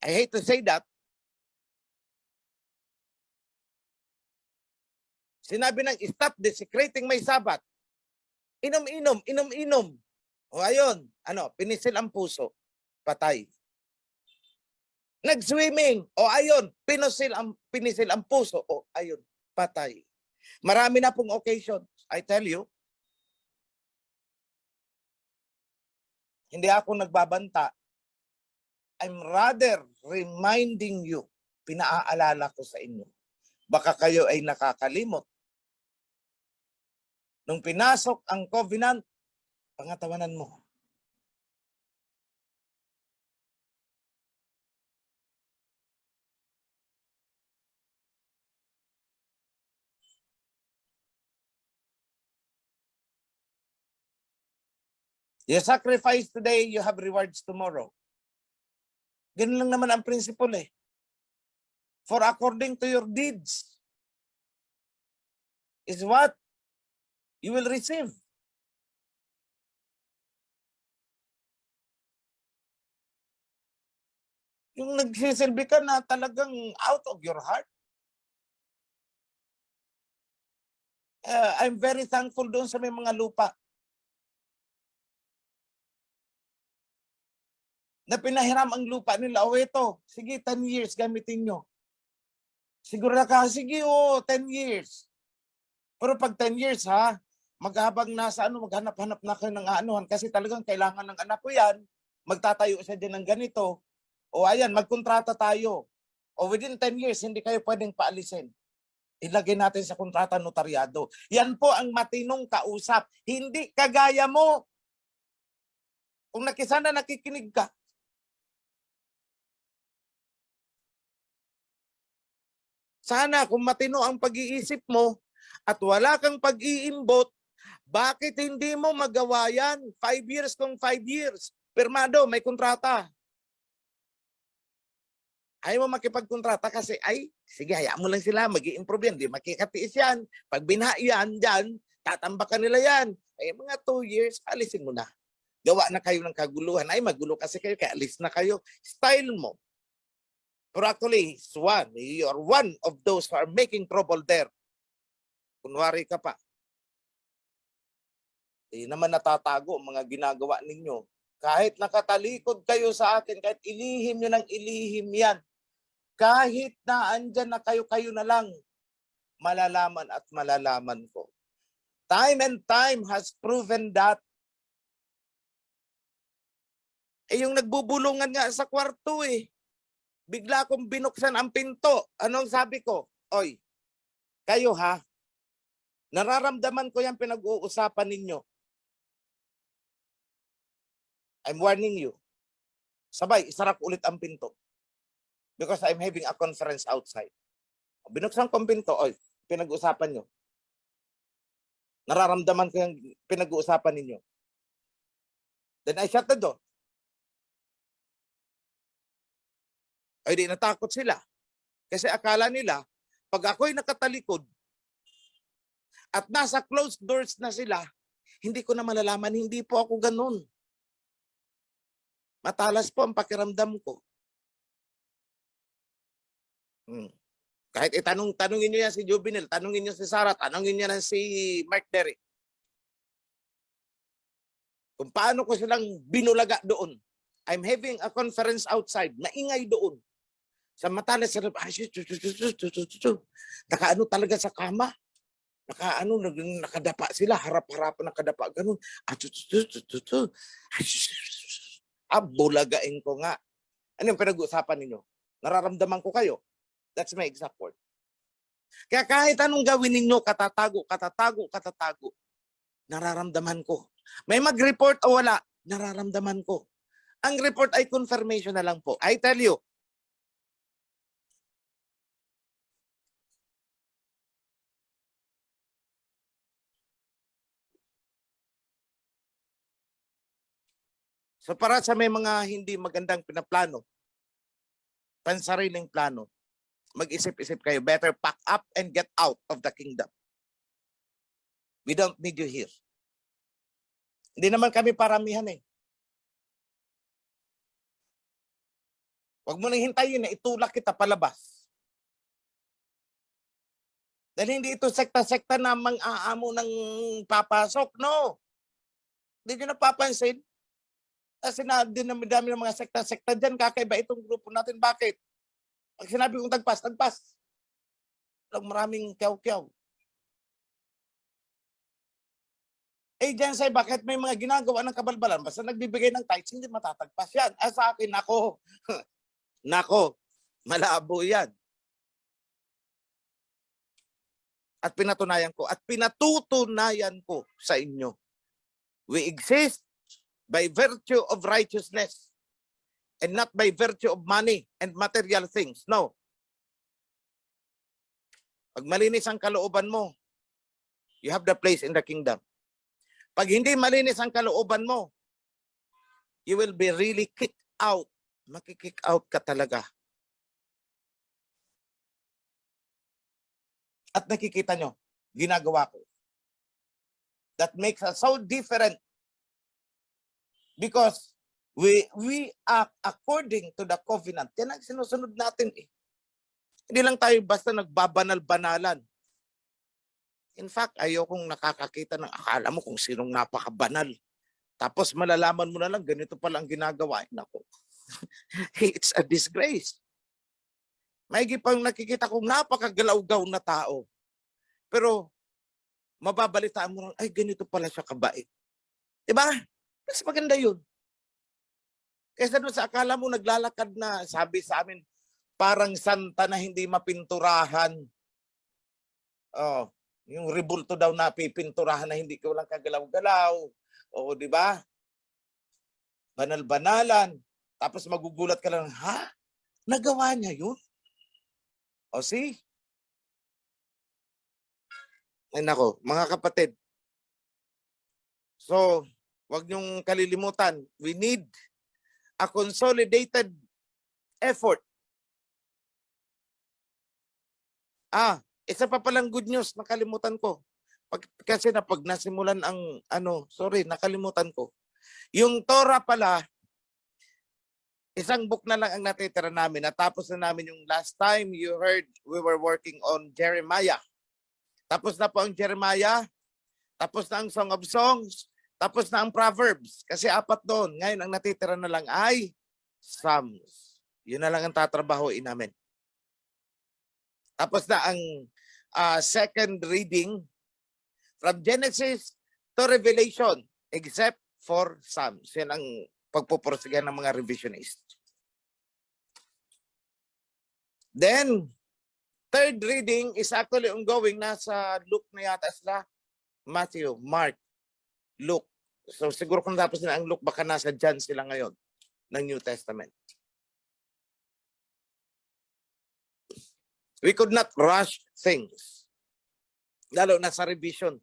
I hate to say that. Sinabi ng stop desecrating my Sabbath. Inom-inom, inom-inom. O ayun, pinisil ang puso, patay. Nag-swimming, o ayun, pinisil ang puso, o ayun, patay. Marami na pong occasions, I tell you. Hindi ako nagbabanta. I'm rather reminding you, pinaaalala ko sa inyo. Baka kayo ay nakakalimot. Nung pinasok ang covenant, pangatawanan mo. You sacrifice today, you have rewards tomorrow. Ganun lang naman ang principle eh. For according to your deeds is what you will receive. Yung nagsisilbi ka na talagang out of your heart. I'm very thankful doon sa may mga lupa na pinahiram ang lupa nila. O ito, sige, 10 years gamitin nyo. Siguro na ka, sige 10 years. Pero pag 10 years ha, maghabang nasa maghanap-hanap na kayo ng aanuhan kasi talagang kailangan ng anak ko yan, magtatayo siya din ng ganito. O ayan, magkontrata tayo. O within 10 years, hindi kayo pwedeng paalisin. Ilagay natin sa kontrata notaryado. Yan po ang matinong kausap. Hindi kagaya mo. Kung nakisana nakikinig ka, sana kung matino ang pag-iisip mo at wala kang pag-iimbot, bakit hindi mo magawa yan? 5 years kung 5 years. Pirmado, may kontrata. Ayaw mo makipagkontrata kasi, sige, hayaan mo lang sila, mag-i-improve yan, di makikatiis yan. Pag binha yan dyan, tatambakan nila yan. Mga 2 years, alisin mo na. Gawa na kayo ng kaguluhan. Magulo kasi kayo, kaya alis na kayo. Style mo. Pero actually, you're one of those who are making trouble there. Kunwari ka pa. Hindi naman natatago ang mga ginagawa ninyo. Kahit nakatalikod kayo sa akin, kahit ilihim nyo ng ilihim yan, kahit na andyan na kayo na lang, malalaman at malalaman ko. Time and time has proven that. Yung nagbubulungan nga sa kwarto bigla akong binuksan ang pinto. Anong sabi ko? Oy, kayo ha, nararamdaman ko yung pinag-uusapan ninyo. I'm warning you. Sabay, isara ko ulit ang pinto. Because I'm having a conference outside. Binuksan ko ang pinto, oy, pinag-uusapan nyo. Nararamdaman ko yung pinag-uusapan ninyo. Then I shut the door. Ay di natakot sila. Kasi akala nila, pag ako'y nakatalikod at nasa closed doors na sila, hindi ko na malalaman, hindi po ako ganun. Matalas po ang pakiramdam ko. Kahit tanungin niyo yan si Juvenil, tanungin niyo si Sarah, tanungin niyo na si Mark Derrick. Kung paano ko silang binulaga doon. I'm having a conference outside, maingay doon. Samantala sila, nakaano talaga sa kama. Nakadapa sila, harap-harapan nakadapa, ganun. Bulagain ko nga. Ano yung pinag-uusapan ninyo? Nararamdaman ko kayo. That's my exact word. Kaya kahit anong gawin ninyo, katatago, nararamdaman ko. May mag-report o wala, nararamdaman ko. Ang report ay confirmation na lang po. I tell you, so para sa may mga hindi magandang pinaplano, pansariling plano, mag-isip-isip kayo, better pack up and get out of the kingdom. We don't need you here. Hindi naman kami paramihan eh. Huwag mo nang hintayin na itulak kita palabas. Dahil hindi ito sekta-sekta na mang-aamo ng papasok. No. Hindi nyo napapansin. Kasi dami ng mga sekta-sekta dyan, kakaiba itong grupo natin. Bakit? Pag sinabi kong tagpas, tagpas. Walang maraming kyaw-kyaw. Eh dyan sa'yo, bakit may mga ginagawa ng kabalbalan? Basta nagbibigay ng tithes, hindi matatagpas yan. Sa akin, ako, nako, malabo yan. At pinatunayan ko, at pinatutunayan ko sa inyo. We exist by virtue of righteousness and not by virtue of money and material things. No. Pag malinis ang kalooban mo, you have the place in the kingdom. Pag hindi malinis ang kalooban mo, you will be really kicked out. Makikick out ka talaga. At nakikita nyo, ginagawa ko. That makes us so different. Because we act according to the covenant. Yan ang sinusunod natin eh. Hindi lang tayo basta nagbabanal-banalan. In fact, ayokong nakakakita ng akala mo kung sinong napakabanal. Tapos malalaman mo na lang, ganito pala ang ginagawa. Naku. It's a disgrace. May pang nakikita kong napakagalaw-gaw na tao. Pero mababalitaan mo lang, ay ganito pala siya kabait. Diba? Mas maganda yun. Kaysa doon sa akala mo naglalakad na, sabi sa amin, parang santa na hindi mapinturahan. Oh, yung rebulto daw na pipinturahan na hindi ko lang kagalaw-galaw. O, di ba? Banal-banalan. Tapos magugulat ka lang, ha? Nagawa niya yun? O, see? Ay nako, mga kapatid. So, wag niyong kalilimutan, we need a consolidated effort. Isa pa palang good news, nakalimutan ko. Kasi pag nasimulan ang, nakalimutan ko. Yung Torah pala, isang book na lang ang natitira namin. Natapos na namin yung last time you heard we were working on Jeremiah. Tapos na po ang Jeremiah. Tapos na ang Song of Songs. Tapos na ang Proverbs. Kasi 4 doon. Ngayon, ang natitira na lang ay Psalms. Yun na lang ang tatrabahoin namin. Tapos na ang second reading from Genesis to Revelation, except for Psalms. Yan ang pagpuporsigan ng mga revisionist. Then, third reading is actually ongoing. Nasa Luke na yata sila. Matthew, Mark, Luke. So siguro kung tapos na ang Luke, baka nasa John sila ngayon ng New Testament. We could not rush things. Lalo na sa revision.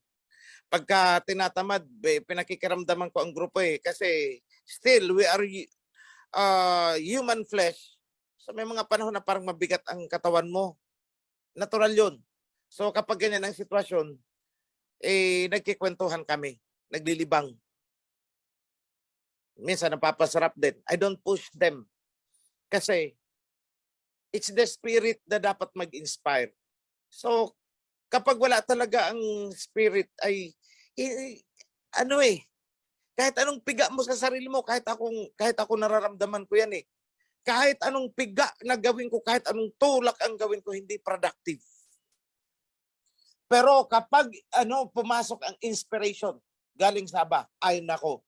Pagka tinatamad, pinakikiramdaman ko ang grupo eh. Kasi still, we are human flesh. So may mga panahon na parang mabigat ang katawan mo. Natural yun. So kapag ganyan ang sitwasyon, nagkikwentuhan kami. Naglilibang. Minsan napapasarap din. I don't push them. Kasi it's the spirit na dapat mag-inspire. So kapag wala talaga ang spirit ay kahit anong piga mo sa sarili mo, kahit ako nararamdaman ko yan eh. Kahit anong piga na gawin ko, kahit anong tulak ang gawin ko, hindi productive. Pero kapag pumasok ang inspiration galing sa Aba, ay nako.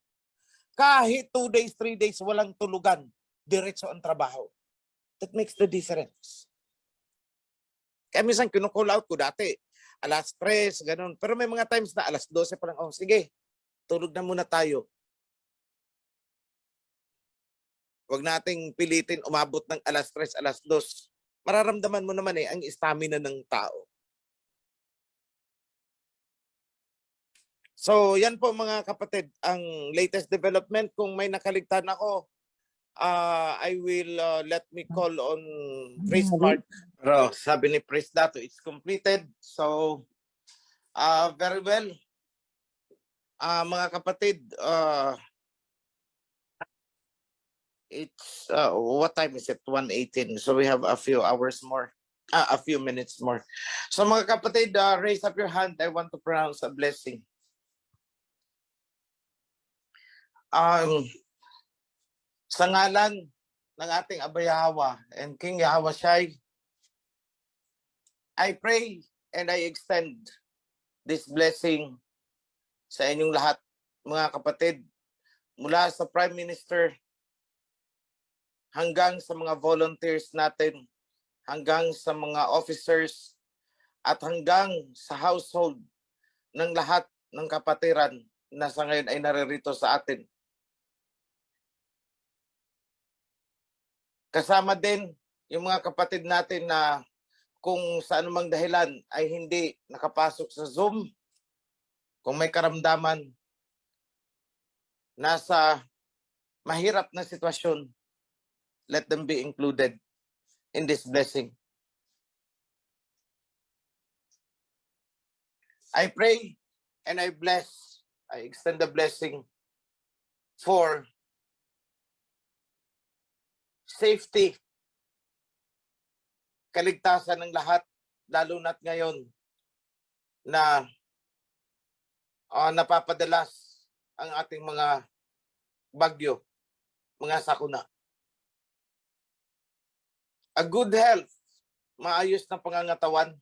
Kahit 2 days, 3 days walang tulugan, diretso ang trabaho. That makes the difference. Kaya minsan kinu-call out ko dati, alas 3, ganun. Pero may mga times na alas 12 pa lang, oh sige, tulog na muna tayo. Huwag nating pilitin umabot ng alas 3, alas 2. Mararamdaman mo naman ang stamina ng tao. So, yan po mga kapatid, ang latest development. Kung may nakaligtan ako, I will let me call on Praise Mark. Pero sabi ni Praise Dato, it's completed. So, very well. Mga kapatid, it's, what time is it? 1:18. So, we have a few hours more. A few minutes more. So, mga kapatid, raise up your hand. I want to pronounce a blessing. Sa ngalan ng ating Abay Yahweh and King Yahweh Shai, I pray and I extend this blessing sa inyong lahat, mga kapatid, mula sa Prime Minister hanggang sa mga volunteers natin, hanggang sa mga officers, at hanggang sa household ng lahat ng kapatiran na sa ngayon ay naririto sa atin. Kasama din yung mga kapatid natin na kung sa anumang dahilan ay hindi nakapasok sa Zoom, kung may karamdaman, nasa mahirap na sitwasyon, let them be included in this blessing. I pray and I bless, I extend the blessing for safety, kaligtasan ng lahat, lalo na't ngayon na napapadalas ang ating mga bagyo, mga sakuna. A good health, maayos na pangangatawan,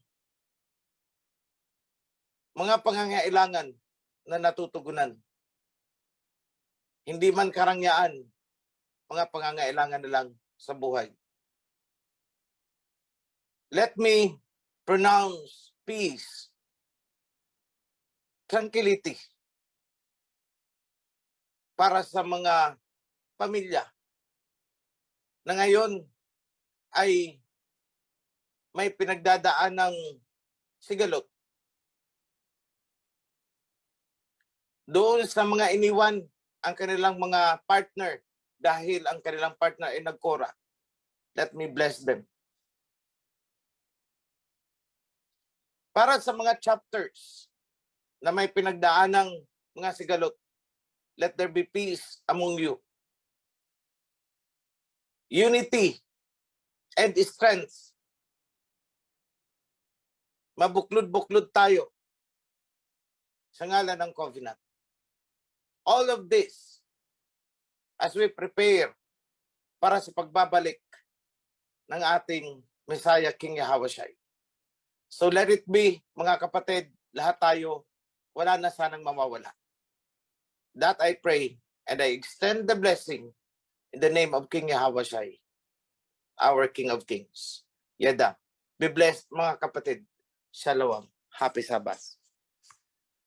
mga pangangailangan na natutugunan. Hindi man karangyaan, mga pangangailangan na lang sa buhay. Let me pronounce peace, tranquility para sa mga pamilya na ngayon ay may pinagdadaan ng sigalot. Doon sa mga iniwan ang kanilang mga partner dahil ang kanilang partner ay nagkora, let me bless them. Para sa mga chapters na may pinagdaan ng mga sigalot, let there be peace among you. Unity and strength. Mabuklod-buklod tayo sa ngalan ng covenant. All of this as we prepare para sa pagbabalik ng ating Messiah, King Yahweh Shai. So let it be, mga kapatid, lahat tayo, wala na sanang mawawala. That I pray and I extend the blessing in the name of King Yahweh Shai, our King of Kings. Yada. Be blessed, mga kapatid. Shalom. Happy Sabbath.